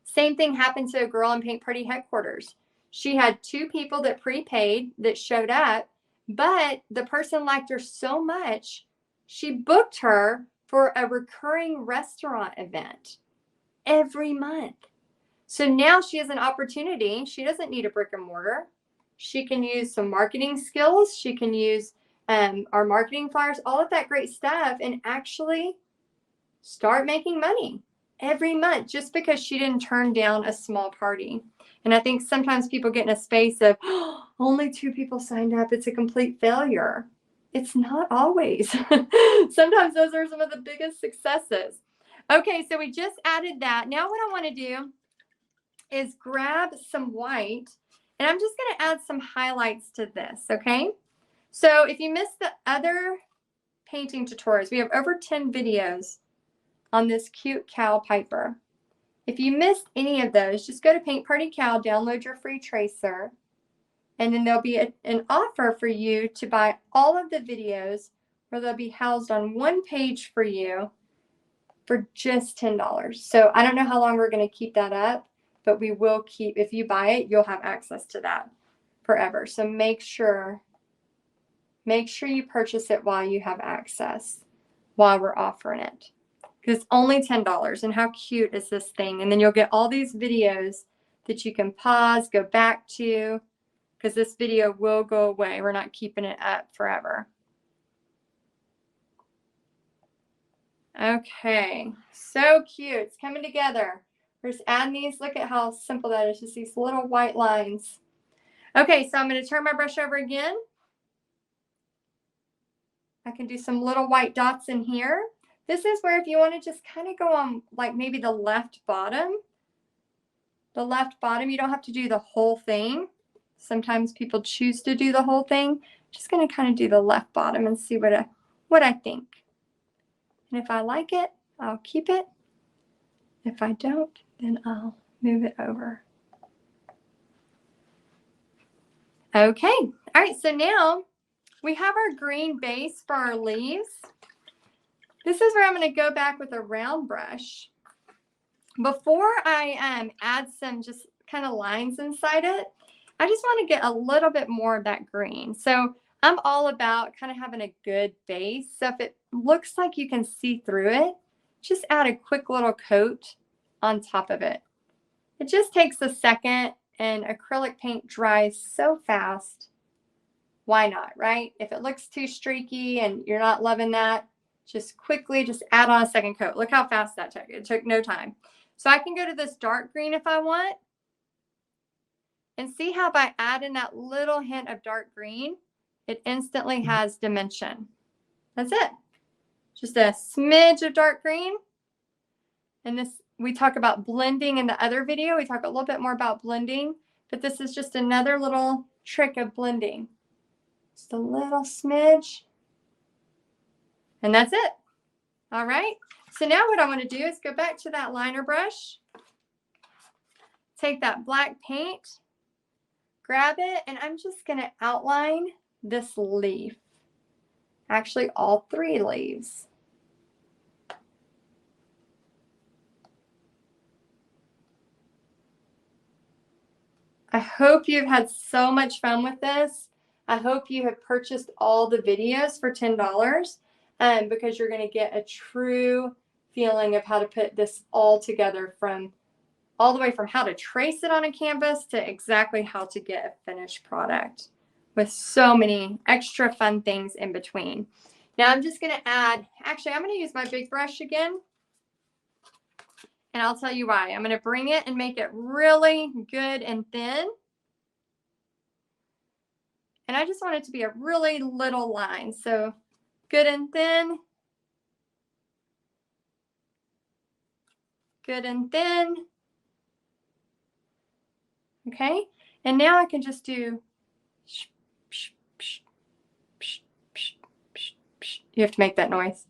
Same thing happened to a girl in Paint Party headquarters. She had 2 people that prepaid that showed up, but the person liked her so much, she booked her for a recurring restaurant event every month. So now she has an opportunity. She doesn't need a brick and mortar. She can use some marketing skills. She can use our marketing flyers, all of that great stuff, and actually start making money every month just because she didn't turn down a small party. And I think sometimes people get in a space of, oh, only 2 people signed up. It's a complete failure. It's not always. Sometimes those are some of the biggest successes. Okay, so we just added that. Now what I want to do is grab some white, and I'm just going to add some highlights to this, okay? So if you missed the other painting tutorials, we have over 10 videos on this cute cow piper. If you missed any of those, just go to Paint Party Cow, download your free tracer, and then there'll be an offer for you to buy all of the videos, where they'll be housed on one page for you for just $10. So I don't know how long we're going to keep that up, but we will keep, if you buy it, you'll have access to that forever. So make sure you purchase it while you have access, while we're offering it. Because it's only $10. And how cute is this thing? And then you'll get all these videos that you can pause, go back to, because this video will go away. We're not keeping it up forever. Okay, so cute. It's coming together. We're just adding these. Look at how simple that is. Just these little white lines. Okay, so I'm going to turn my brush over again. I can do some little white dots in here. This is where if you want to just kind of go on like maybe the left bottom, you don't have to do the whole thing. Sometimes people choose to do the whole thing. Just going to kind of do the left bottom and see what I think. And if I like it, I'll keep it. If I don't, then I'll move it over. Okay. All right. So now we have our green base for our leaves. This is where I'm going to go back with a round brush. Before I add some just kind of lines inside it, I just want to get a little bit more of that green. So I'm all about kind of having a good base. So if it looks like you can see through it, just add a quick little coat on top of it. It just takes a second, and acrylic paint dries so fast. Why not, right? If it looks too streaky and you're not loving that, just quickly add on a second coat. Look how fast that took. It took no time. So I can go to this dark green if I want. And see how by adding that little hint of dark green, it instantly has dimension. That's it. Just a smidge of dark green. And this, we talk about blending in the other video. We talk a little bit more about blending, but this is just another little trick of blending. Just a little smidge. And that's it. All right. So now what I want to do is go back to that liner brush. Take that black paint. Grab it, and I'm just going to outline this leaf. Actually, all 3 leaves. I hope you've had so much fun with this. I hope you have purchased all the videos for $10 because you're going to get a true feeling of how to put this all together, from all the way from how to trace it on a canvas to exactly how to get a finished product, with so many extra fun things in between. Now I'm just going to add, actually I'm going to use my big brush again, And I'll tell you why. I'm going to bring it and make it really good and thin. And I just want it to be a really little line. So good and thin. Good and thin. Okay. And now I can just do. You have to make that noise.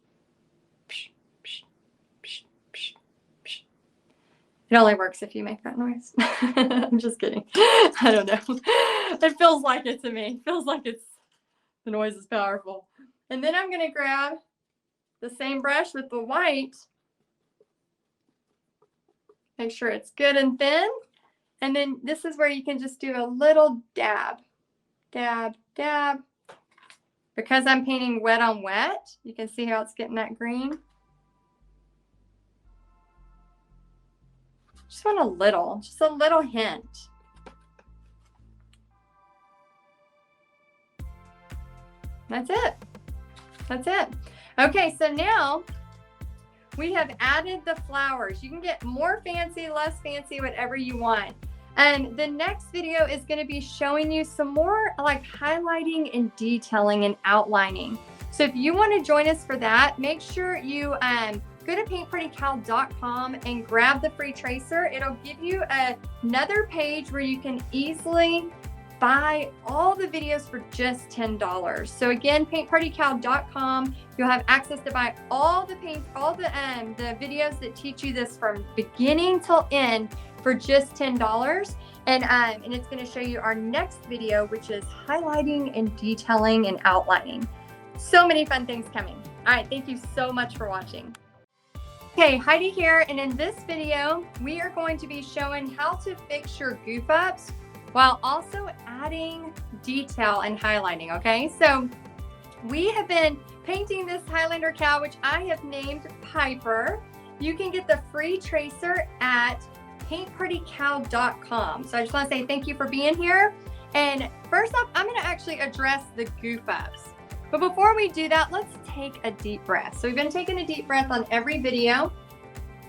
It only works if you make that noise. I'm just kidding. I don't know. It feels like it to me. It feels like the noise is powerful. And then I'm going to grab the same brush with the white. Make sure it's good and thin. And then this is where you can just do a little dab. Dab, dab. Because I'm painting wet on wet, you can see how it's getting that green. Just want just a little hint. That's it. That's it. Okay, so now we have added the flowers. You can get more fancy, less fancy, whatever you want. And the next video is going to be showing you some more like highlighting and detailing and outlining. So if you want to join us for that, make sure you go to paintpartycal.com and grab the free tracer. It'll give you another page where you can easily buy all the videos for just $10. So again, paintpartycal.com, you'll have access to buy all the videos that teach you this from beginning till end for just $10. And it's going to show you our next video, which is highlighting and detailing and outlining. So many fun things coming. All right, thank you so much for watching. Okay, Heidi here, and in this video, we are going to be showing how to fix your goof ups while also adding detail and highlighting, okay? So we have been painting this Highlander cow, which I have named Piper. You can get the free tracer at paintpartycal.com. So I just want to say thank you for being here. And first off, I'm going to actually address the goof ups. But before we do that, let's take a deep breath. So we've been taking a deep breath on every video.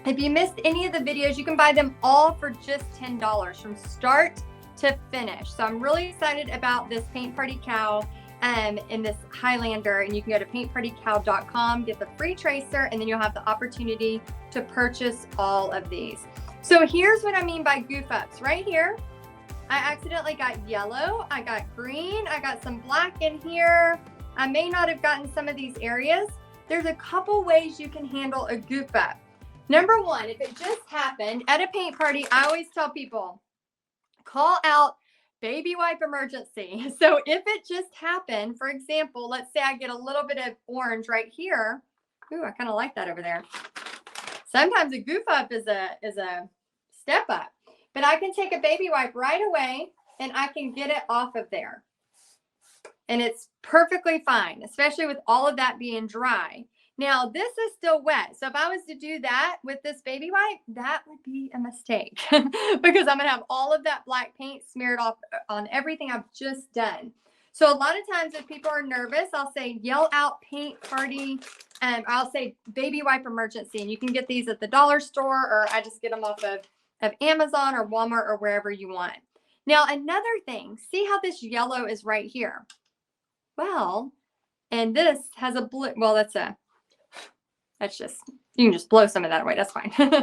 If you missed any of the videos, you can buy them all for just $10 from start to finish. So I'm really excited about this Paint Party Cow in this Highlander, and you can go to paintpartycal.com, get the free tracer, and then you'll have the opportunity to purchase all of these. So here's what I mean by goof ups. Right here, I accidentally got yellow, I got green, I got some black in here. I may not have gotten some of these areas. There's a couple ways you can handle a goof up. Number one, if it just happened at a paint party, I always tell people, call out baby wipe emergency. So if it just happened, for example, let's say I get a little bit of orange right here. Ooh, I kind of like that over there. Sometimes a goof up is a step up, but I can take a baby wipe right away and I can get it off of there. And it's perfectly fine, especially with all of that being dry. Now, this is still wet. So if I was to do that with this baby wipe, that would be a mistake because I'm going to have all of that black paint smeared off on everything I've just done. So a lot of times if people are nervous, I'll say yell out paint party, and I'll say baby wipe emergency. And you can get these at the dollar store, or I just get them off of Amazon or Walmart or wherever you want. Now, another thing, see how this yellow is right here? Well, and this has a blue, well, that's just, you can just blow some of that away. That's fine. But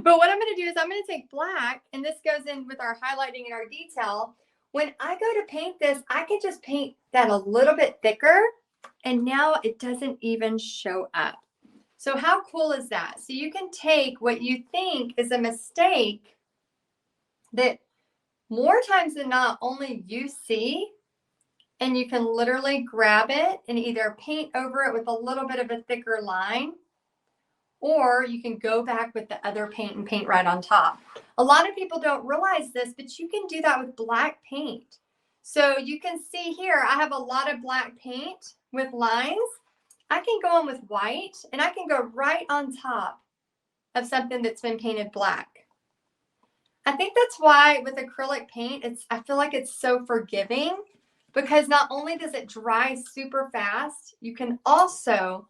what I'm going to do is I'm going to take black, and this goes in with our highlighting and our detail. When I go to paint this, I can just paint that a little bit thicker, and now it doesn't even show up. So how cool is that? So you can take what you think is a mistake that more times than not only you see, and you can literally grab it and either paint over it with a little bit of a thicker line, or you can go back with the other paint and paint right on top. A lot of people don't realize this, but you can do that with black paint. So you can see here, I have a lot of black paint with lines. I can go in with white, and I can go right on top of something that's been painted black. I think that's why with acrylic paint, I feel like it's so forgiving, because not only does it dry super fast, you can also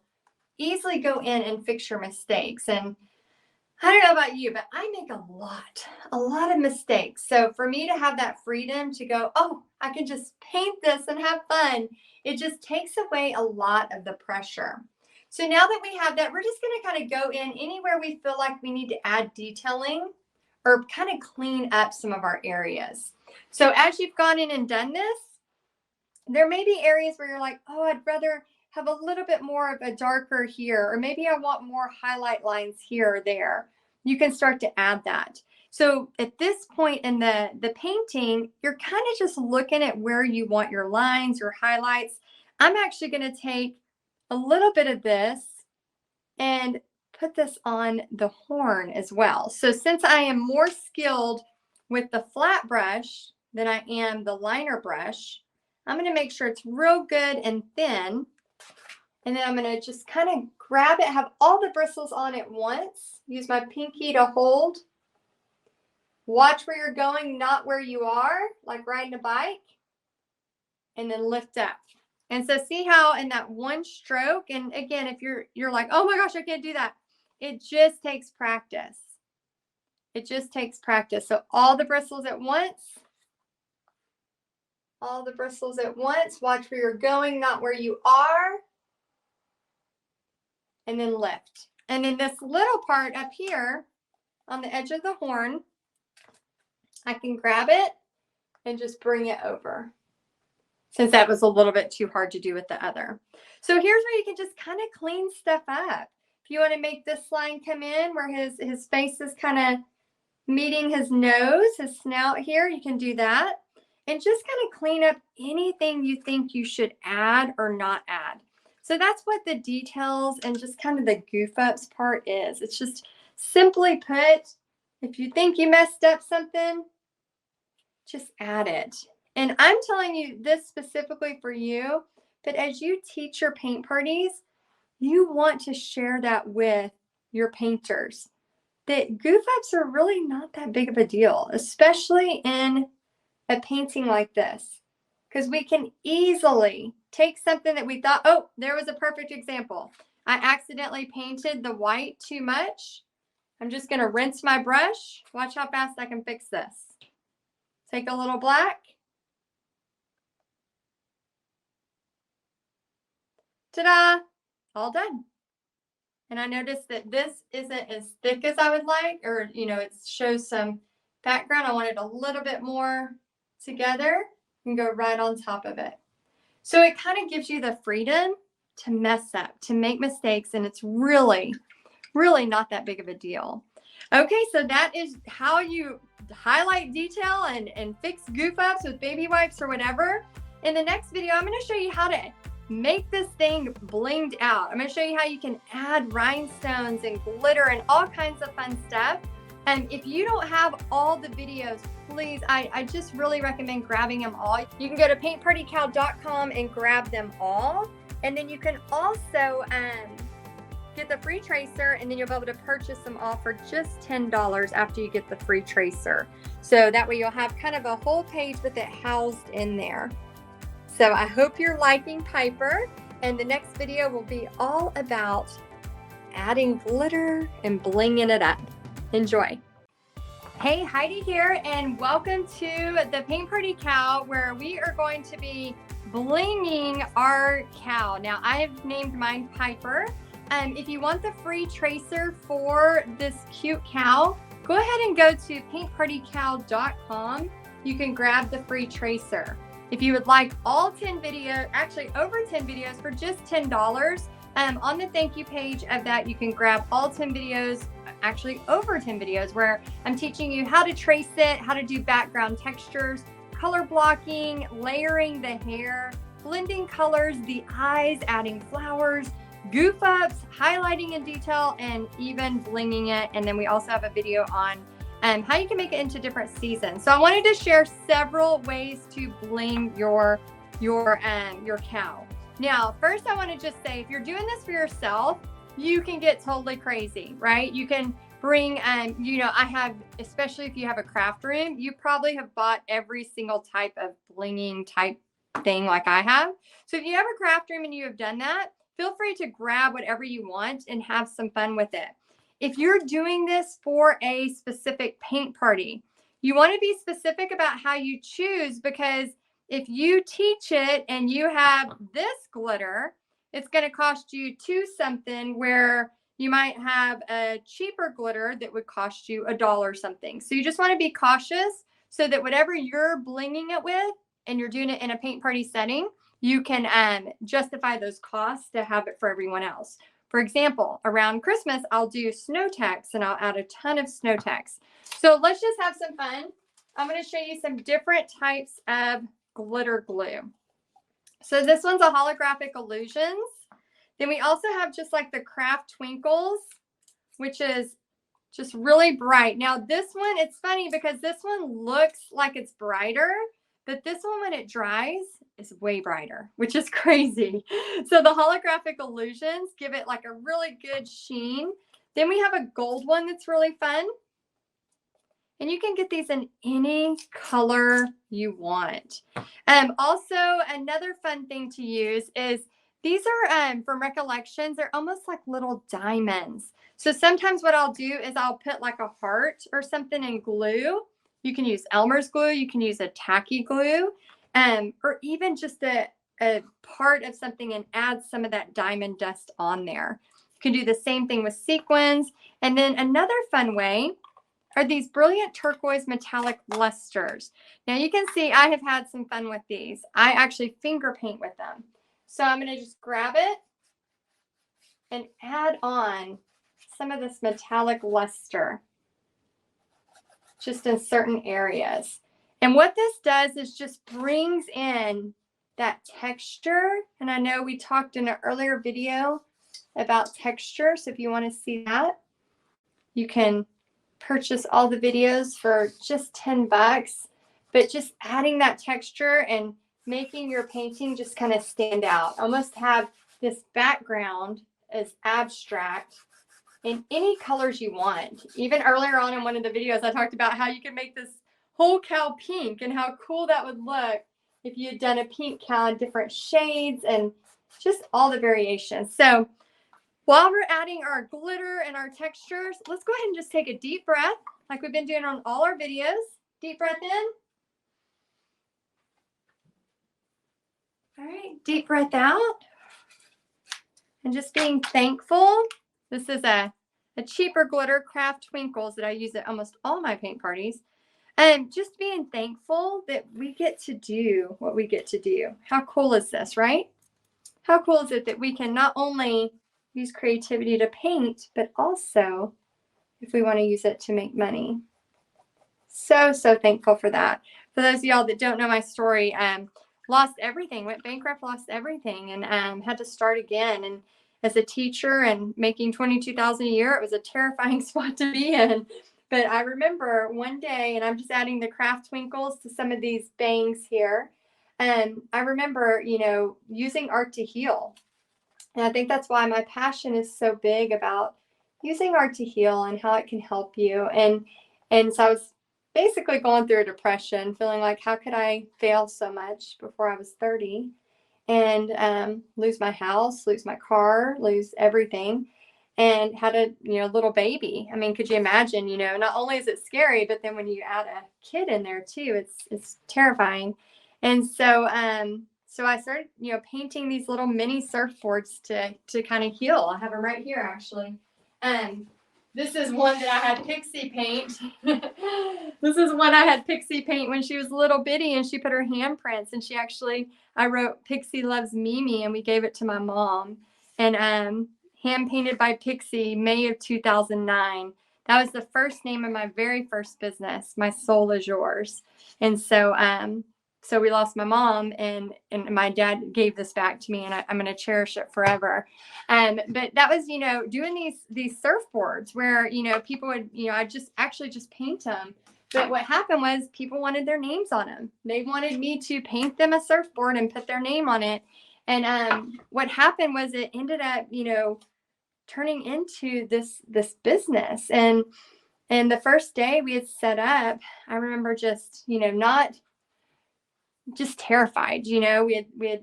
easily go in and fix your mistakes. And I don't know about you, but I make a lot of mistakes. So for me to have that freedom to go, oh, I can just paint this and have fun, it just takes away a lot of the pressure. So now that we have that, we're just going to kind of go in anywhere we feel like we need to add detailing or kind of clean up some of our areas. So as you've gone in and done this, there may be areas where you're like, oh, I'd rather have a little bit more of a darker here, or maybe I want more highlight lines here or there. You can start to add that. So at this point in the painting, you're kind of just looking at where you want your lines, your highlights. I'm actually going to take a little bit of this and put this on the horn as well. So since I am more skilled with the flat brush than I am the liner brush, I'm going to make sure it's real good and thin. And then I'm going to just kind of grab it, have all the bristles on at once. Use my pinky to hold. Watch where you're going, not where you are, like riding a bike. And then lift up. And so see how in that one stroke, and again, if you're like, oh my gosh, I can't do that. It just takes practice. It just takes practice. So all the bristles at once. All the bristles at once. Watch where you're going, not where you are. And then lift. And then this little part up here on the edge of the horn, I can grab it and just bring it over, since that was a little bit too hard to do with the other. So here's where you can just kind of clean stuff up. If you want to make this line come in where his face is kind of meeting his nose, his snout here, you can do that. And just kind of clean up anything you think you should add or not add. So that's what the details and just kind of the goof ups part is. It's just simply put, if you think you messed up something, just add it. And I'm telling you this specifically for you, but as you teach your paint parties, you want to share that with your painters. That goof ups are really not that big of a deal, especially in a painting like this, because we can easily take something that we thought, oh, there was a perfect example. I accidentally painted the white too much. I'm just going to rinse my brush. Watch how fast I can fix this. Take a little black. Ta-da! All done. And I noticed that this isn't as thick as I would like, or, it shows some background. I want it a little bit more together and go right on top of it. So it kind of gives you the freedom to mess up, to make mistakes, and it's really, really not that big of a deal. Okay, so that is how you highlight detail and fix goof ups with baby wipes or whatever. In the next video, I'm going to show you how to make this thing blinged out. I'm going to show you how you can add rhinestones and glitter and all kinds of fun stuff. And if you don't have all the videos, please, I just really recommend grabbing them all. You can go to paintpartycow.com and grab them all. And then you can also get the free tracer, and then you'll be able to purchase them all for just $10 after you get the free tracer. So that way you'll have kind of a whole page with it housed in there. So I hope you're liking Piper, and the next video will be all about adding glitter and blinging it up. Enjoy. Hey, Heidi here, and welcome to the Paint Party Cow, where we are going to be blinging our cow. Now, I've named mine Piper. If you want the free tracer for this cute cow, go ahead and go to paintpartycow.com. You can grab the free tracer. If you would like all 10 videos, actually over 10 videos for just $10, on the thank you page of that, you can grab all 10 videos, actually over 10 videos, where I'm teaching you how to trace it, how to do background textures, color blocking, layering the hair, blending colors, the eyes, adding flowers, goof ups, highlighting in detail, and even blinging it. And then we also have a video on how you can make it into different seasons. So I wanted to share several ways to bling your cow. Now, first I want to just say, if you're doing this for yourself, you can get totally crazy, right? You can bring, I have, especially if you have a craft room, you probably have bought every single type of blinging type thing like I have. So if you have a craft room and you have done that, feel free to grab whatever you want and have some fun with it. if you're doing this for a specific paint party, you want to be specific about how you choose, because if you teach it and you have this glitter, it's going to cost you two something, where you might have a cheaper glitter that would cost you $1 something. So you just want to be cautious so that whatever you're blinging it with and you're doing it in a paint party setting, you can justify those costs to have it for everyone else. For example, around Christmas, I'll do snow tacks and I'll add a ton of snow tacks. So let's just have some fun. I'm going to show you some different types of glitter glue. So this one's a holographic illusions. Then we also have just like the craft twinkles, which is just really bright. Now this one, it's funny because this one looks like it's brighter, but this one, when it dries, is way brighter, which is crazy. So the holographic illusions give it like a really good sheen. Then we have a gold one that's really fun. And you can get these in any color you want. Also, another fun thing to use is these are from Recollections. They're almost like little diamonds. So sometimes what I'll do is I'll put like a heart or something in glue. You can use Elmer's glue. You can use a tacky glue, or even just a part of something and add some of that diamond dust on there. You can do the same thing with sequins. And then another fun way are these brilliant turquoise metallic lusters. Now you can see I have had some fun with these. I actually finger paint with them. So I'm going to just grab it and add on some of this metallic luster just in certain areas. And what this does is just brings in that texture. And I know we talked in an earlier video about texture. So if you want to see that, you can purchase all the videos for just 10 bucks, but just adding that texture and making your painting just kind of stand out, almost have this background as abstract in any colors you want. Even earlier on in one of the videos, I talked about how you can make this whole cow pink and how cool that would look if you had done a pink cow in different shades and just all the variations. So while we're adding our glitter and our textures, let's go ahead and just take a deep breath like we've been doing on all our videos. Deep breath in. All right, deep breath out. And just being thankful. This is a cheaper glitter, Craft Twinkles, that I use at almost all my paint parties. And just being thankful that we get to do what we get to do. How cool is this, right? How cool is it that we can not only use creativity to paint, but also if we want to use it to make money. So thankful for that. For those of y'all that don't know my story, lost everything, went bankrupt, lost everything, and had to start again. And as a teacher and making $22,000 a year, it was a terrifying spot to be in. But I remember one day, and I'm just adding the craft twinkles to some of these bangs here. And I remember, using art to heal. And I think that's why my passion is so big about using art to heal and how it can help you. And so I was basically going through a depression, feeling like, how could I fail so much before I was 30 and lose my house, lose my car, lose everything, and had a little baby. I mean, could you imagine? Not only is it scary, but then when you add a kid in there too, it's terrifying. And so so I started, painting these little mini surfboards to kind of heal. I have them right here, actually. This is one that I had Pixie paint. This is one I had Pixie paint when she was little bitty, and she put her handprints. And I wrote Pixie Loves Mimi, and we gave it to my mom. And hand painted by Pixie, May of 2009. That was the first name of my very first business. My Soul Is Yours. And so we lost my mom, and my dad gave this back to me, and I'm going to cherish it forever. But that was, doing these surfboards where, people would, I just paint them. But what happened was people wanted their names on them. They wanted me to paint them a surfboard and put their name on it. And what happened was it ended up, turning into this business. And the first day we had set up, I remember just, not just terrified. We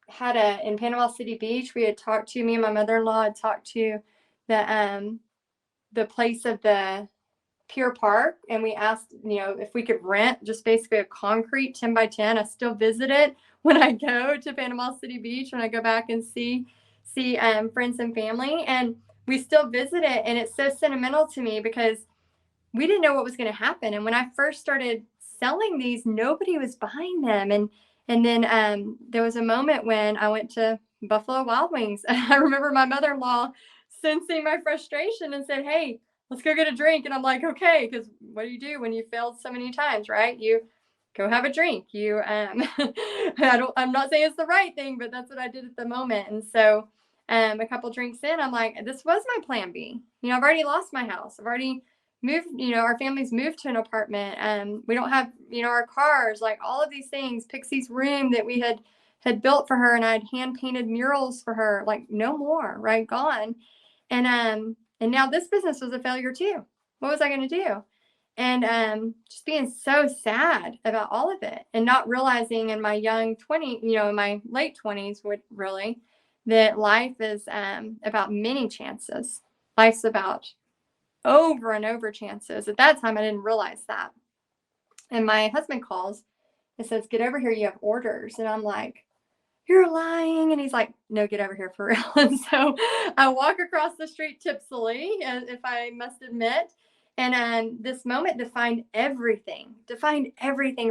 had in Panama City Beach, we had talked to, me and my mother-in-law had talked to the the place of the Pier Park, and we asked, if we could rent just basically a concrete 10 by 10. I still visit it when I go to Panama City Beach, when I go back and see friends and family, and we still visit it. And it's so sentimental to me because we didn't know what was going to happen. And when I first started selling these, nobody was buying them. And then there was a moment when I went to Buffalo Wild Wings. I remember my mother-in-law sensing my frustration and said, "Hey, let's go get a drink." And I'm like, "Okay," because what do you do when you failed so many times, right? You go have a drink. I'm not saying it's the right thing, but that's what I did at the moment. And so a couple drinks in, I'm like, this was my plan B. I've already lost my house. I've already moved, our family's moved to an apartment. We don't have, our cars, like all of these things. Pixie's room that we had built for her, and I'd hand painted murals for her, like no more, right? Gone. And now this business was a failure too. What was I going to do? And just being so sad about all of it, and not realizing in my young 20s, in my late 20s, really, that life is about many chances. Life's about over and over chances. At that time, I didn't realize that. And my husband calls and says, "Get over here, you have orders." And I'm like, "You're lying." And he's like, "No, get over here for real." And so I walk across the street tipsily, if I must admit. And this moment defined everything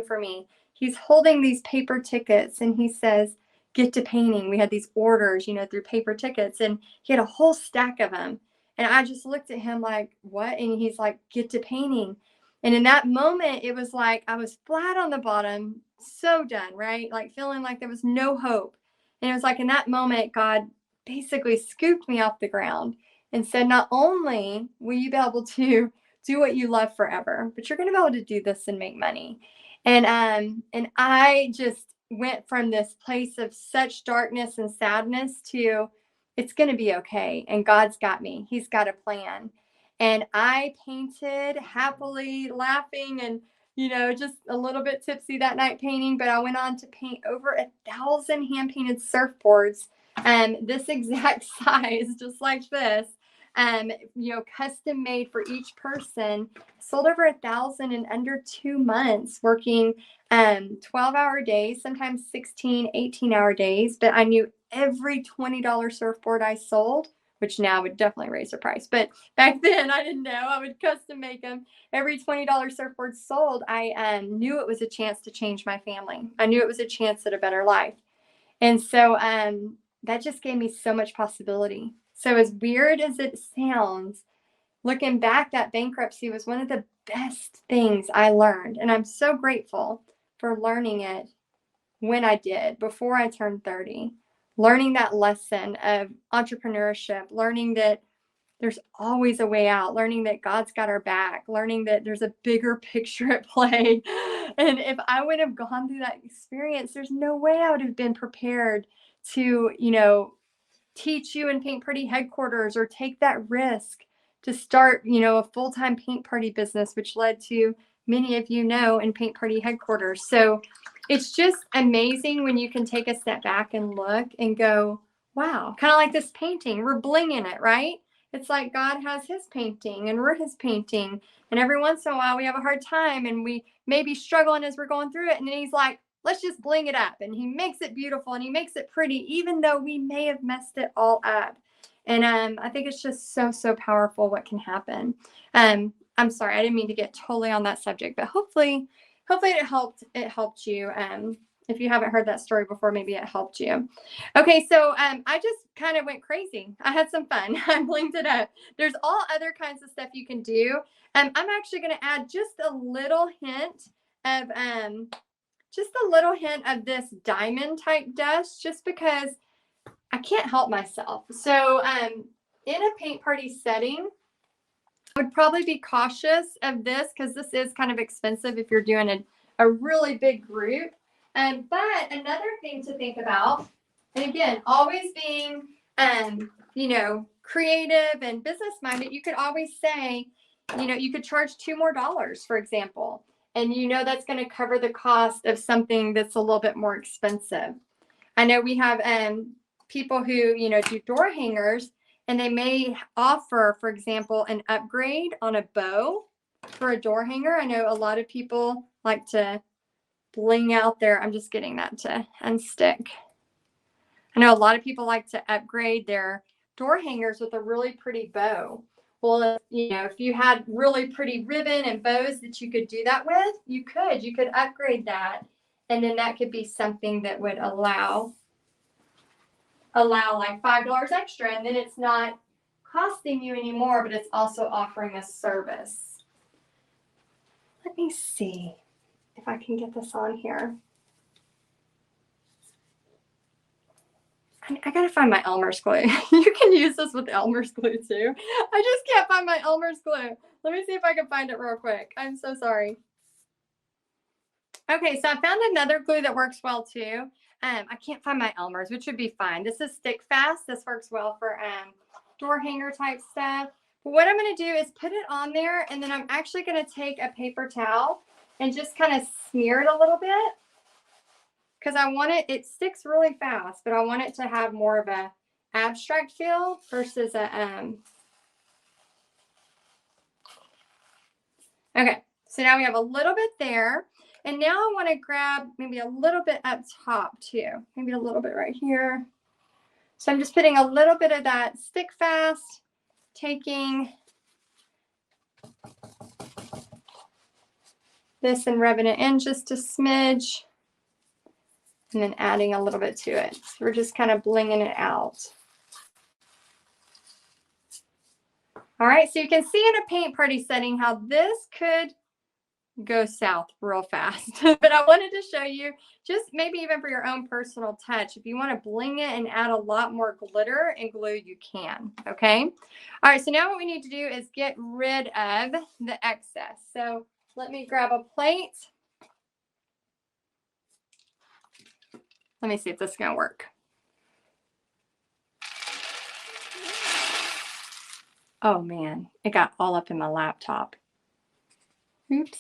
for me. He's holding these paper tickets and he says, "Get to painting." We had these orders, through paper tickets, and he had a whole stack of them. And I just looked at him like, "What?" And he's like, "Get to painting." And in that moment, it was like I was flat on the bottom, so done, right? Like feeling like there was no hope. And it was like in that moment, God basically scooped me off the ground and said, "Not only will you be able to do what you love forever, but you're going to be able to do this and make money." And I just went from this place of such darkness and sadness to, it's going to be okay. And God's got me. He's got a plan. And I painted happily, laughing, and just a little bit tipsy that night painting, but I went on to paint over 1,000 hand painted surfboards, this exact size, just like this, custom made for each person. Sold over 1,000 in under 2 months, working 12-hour days, sometimes 16, 18-hour days. But I knew every $20 surfboard I sold, which now would definitely raise the price, but back then I didn't know. I would custom make them. Every $20 surfboard sold, I knew it was a chance to change my family. I knew it was a chance at a better life. And so that just gave me so much possibility. So as weird as it sounds, looking back, that bankruptcy was one of the best things I learned. And I'm so grateful for learning it when I did, before I turned 30. Learning that lesson of entrepreneurship, learning that there's always a way out, learning that God's got our back, learning that there's a bigger picture at play. And if I would have gone through that experience, there's no way I would have been prepared to, teach you in Paint Pretty headquarters, or take that risk to start, a full-time paint party business, which led to, many of in Paint Party headquarters. So it's just amazing when you can take a step back and look and go, wow, kind of like this painting, we're blinging it, right? It's like God has his painting and we're his painting. And every once in a while we have a hard time and we may be struggling as we're going through it. And then he's like, let's just bling it up. And he makes it beautiful and he makes it pretty, even though we may have messed it all up. And I think it's just so, so powerful what can happen. I'm sorry, I didn't mean to get totally on that subject, but hopefully it helped you. If you haven't heard that story before, maybe it helped you. Okay, so I just kind of went crazy. I had some fun. I blinked it up. There's all other kinds of stuff you can do. I'm actually going to add just a little hint of this diamond type dust, just because I can't help myself. So in a paint party setting, I would probably be cautious of this because this is kind of expensive if you're doing a really big group. But another thing to think about, and again, always being, creative and business minded, you could always say, you could charge $2 more, for example, and that's going to cover the cost of something that's a little bit more expensive. I know we have people who, do door hangers, and they may offer, for example, an upgrade on a bow for a door hanger. I know a lot of people like to bling out their, I'm just getting that to unstick. I know a lot of people like to upgrade their door hangers with a really pretty bow. Well, if you had really pretty ribbon and bows that you could do that with, you could upgrade that. And then that could be something that would allow like $5 extra. And then it's not costing you anymore, but it's also offering a service. Let me see if I can get this on here. I gotta find my Elmer's glue. You can use this with Elmer's glue too. I just can't find my Elmer's glue. Let me see if I can find it real quick. I'm so sorry. Okay, so I found another glue that works well too. I can't find my Elmer's, which would be fine. This is Stick Fast. This works well for door hanger type stuff. But what I'm gonna do is put it on there, and then I'm actually gonna take a paper towel and just kind of smear it a little bit, because I want it sticks really fast, but I want it to have more of a abstract feel versus a, okay, so now we have a little bit there. And now I want to grab maybe a little bit up top too, maybe a little bit right here. So I'm just putting a little bit of that Stick Fast, taking this and rubbing it in just a smidge, and then adding a little bit to it. So we're just kind of blinging it out. All right, so you can see in a paint party setting how this could go south real fast. But I wanted to show you, just maybe even for your own personal touch, if you want to bling it and add a lot more glitter and glue, you can. Okay. All right, so now what we need to do is get rid of the excess. So let me grab a plate. Let me see if this is going to work. Oh man, it got all up in my laptop. Oops.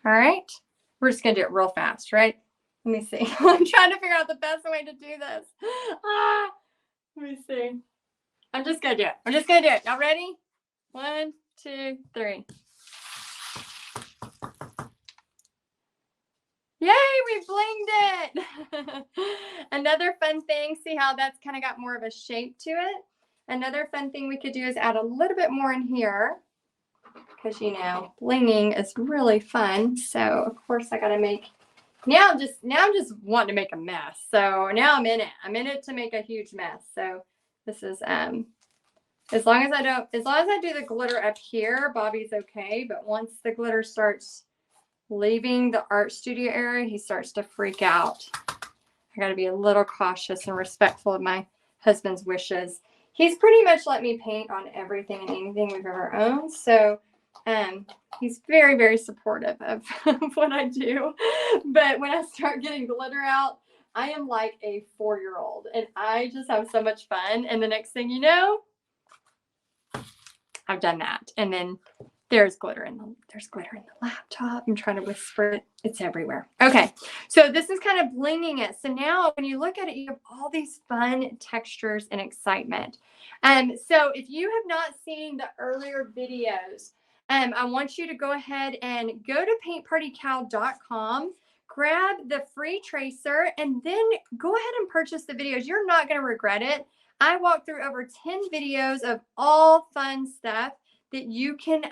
All right, we're just going to do it real fast, right? Let me see. I'm trying to figure out the best way to do this. Let me see. I'm just going to do it. I'm just going to do it. Y'all ready? 1, 2, 3. Yay, we blinged it. Another fun thing, see how that's kind of got more of a shape to it? Another fun thing we could do is add a little bit more in here, because blinging is really fun. So of course I got to make, now I'm just wanting to make a mess. So now I'm in it to make a huge mess. So this is as long as I do the glitter up here, Bobby's okay. But once the glitter starts leaving the art studio area, he starts to freak out. I got to be a little cautious and respectful of my husband's wishes. He's pretty much let me paint on everything and anything we've ever owned. So he's very, very supportive of what I do. But when I start getting glitter out, I am like a 4-year-old, and I just have so much fun. And the next thing you know, I've done that. And then there's glitter in the laptop. I'm trying to whisper it. It's everywhere. Okay. So this is kind of blinging it. So now when you look at it, you have all these fun textures and excitement. So if you have not seen the earlier videos, I want you to go ahead and go to paintpartycal.com, grab the free tracer, and then go ahead and purchase the videos. You're not going to regret it. I walked through over 10 videos of all fun stuff that you can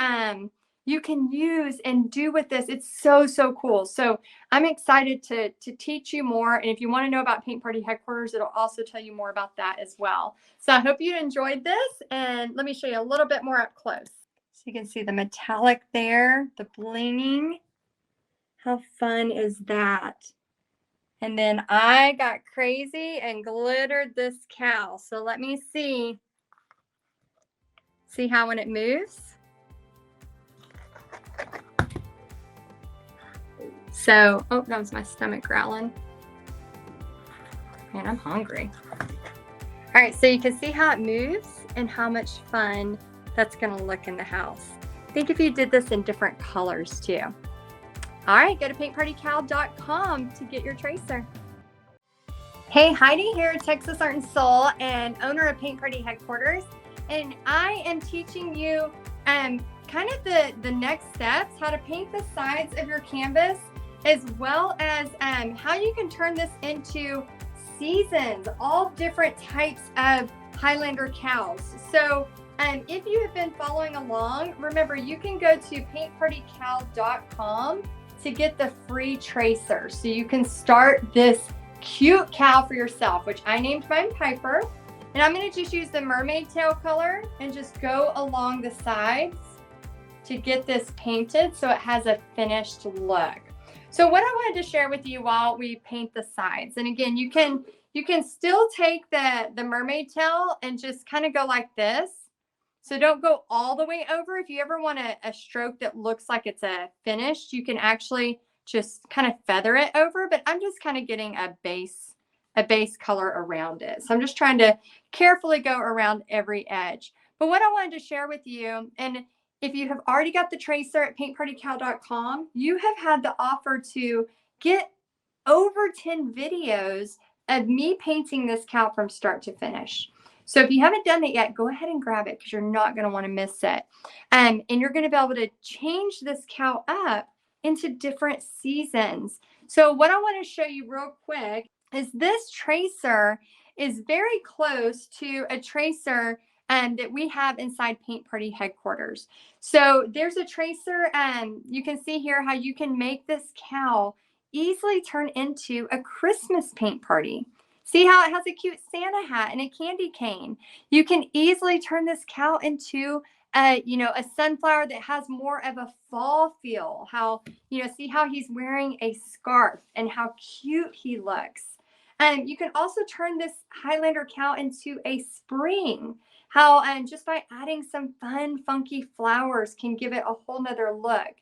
use and do with this. It's so, so cool. So I'm excited to teach you more. And if you want to know about Paint Party Headquarters, it'll also tell you more about that as well. So I hope you enjoyed this. And let me show you a little bit more up close. So you can see the metallic there, the blinging. How fun is that? And then I got crazy and glittered this cow. So let me see. See how when it moves? So, oh, that was my stomach growling. Man, I'm hungry. All right, so you can see how it moves and how much fun that's gonna look in the house. Think if you did this in different colors too. All right, go to paintpartycal.com to get your tracer. Hey, Heidi here, Texas Art and Soul and owner of Paint Party Headquarters. And I am teaching you kind of the next steps, how to paint the sides of your canvas, as well as how you can turn this into seasons, all different types of Highlander cows. So if you have been following along, remember you can go to paintpartycow.com to get the free tracer. So you can start this cute cow for yourself, which I named mine Piper. And I'm going to just use the mermaid tail color and just go along the sides to get this painted so it has a finished look. So what I wanted to share with you while we paint the sides, and again, you can still take the mermaid tail and just kind of go like this. So don't go all the way over. If you ever want a stroke that looks like it's a finished, you can actually just kind of feather it over, but I'm just kind of getting a base color around it. So I'm just trying to carefully go around every edge. But what I wanted to share with you, and if you have already got the tracer at paintpartycow.com, you have had the offer to get over 10 videos of me painting this cow from start to finish. So if you haven't done that yet, go ahead and grab it because you're not going to want to miss it. And you're going to be able to change this cow up into different seasons. So what I want to show you real quick is this tracer is very close to a tracer that we have inside Paint Party Headquarters. So there's a tracer, and you can see here how you can make this cow easily turn into a Christmas paint party. See how it has a cute Santa hat and a candy cane. You can easily turn this cow into a sunflower that has more of a fall feel. How, see how he's wearing a scarf and how cute he looks. You can also turn this Highlander cow into a spring. How just by adding some fun, funky flowers can give it a whole nother look.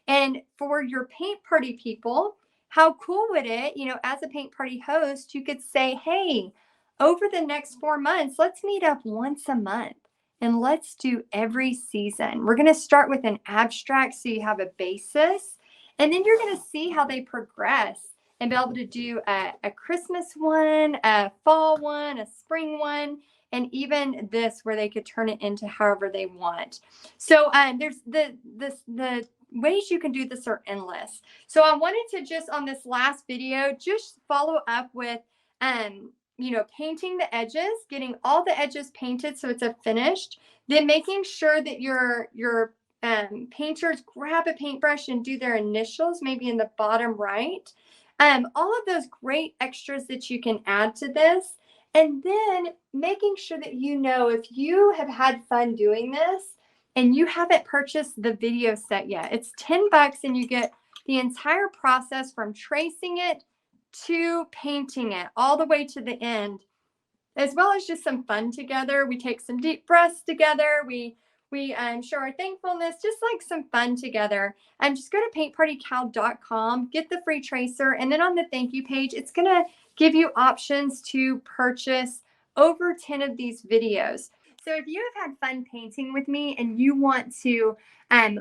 And for your paint party people, how cool would it, as a paint party host, you could say, hey, over the next 4 months, let's meet up once a month and let's do every season. We're going to start with an abstract so you have a basis, and then you're going to see how they progress and be able to do a Christmas one, a fall one, a spring one, and even this where they could turn it into however they want. So there's the ways you can do this are endless. So I wanted to just on this last video just follow up with painting the edges, getting all the edges painted so it's a finished, then making sure that your painters grab a paintbrush and do their initials maybe in the bottom right. All of those great extras that you can add to this, and then making sure that if you have had fun doing this and you haven't purchased the video set yet, it's $10 and you get the entire process from tracing it to painting it all the way to the end, as well as just some fun together. We take some deep breaths together. We show our thankfulness, just like some fun together. Just go to paintpartycow.com, get the free tracer, and then on the thank you page, it's going to give you options to purchase over 10 of these videos. So if you have had fun painting with me and you want to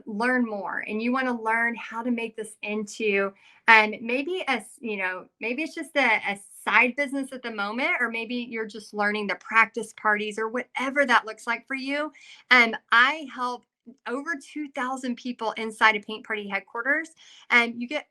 learn more and you want to learn how to make this into maybe it's just a side business at the moment, or maybe you're just learning the practice parties or whatever that looks like for you. I help over 2,000 people inside of Paint Party Headquarters, and you get,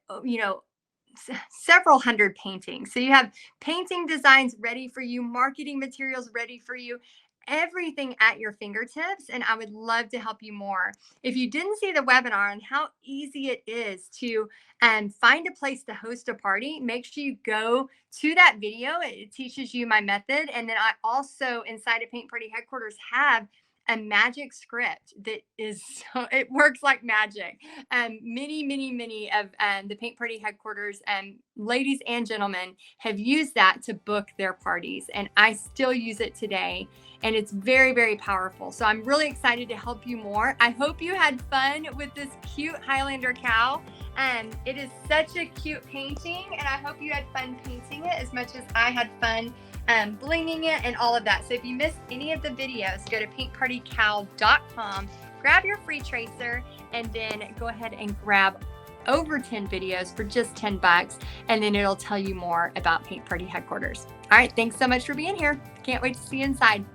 several hundred paintings. So you have painting designs ready for you, marketing materials ready for you, everything at your fingertips, and I would love to help you more. If you didn't see the webinar on how easy it is to find a place to host a party, make sure you go to that video. It teaches you my method. And then I also, inside of Paint Party Headquarters, have a magic script that it works like magic. Many of the Paint Party Headquarters ladies and gentlemen have used that to book their parties, and I still use it today, and it's very, very powerful. So I'm really excited to help you more. I hope you had fun with this cute Highlander cow. It is such a cute painting, and I hope you had fun painting it as much as I had fun blinging it and all of that. So if you missed any of the videos, go to paintpartycow.com, grab your free tracer, and then go ahead and grab over 10 videos for just 10 bucks. And then it'll tell you more about Paint Party Headquarters. All right. Thanks so much for being here. Can't wait to see you inside.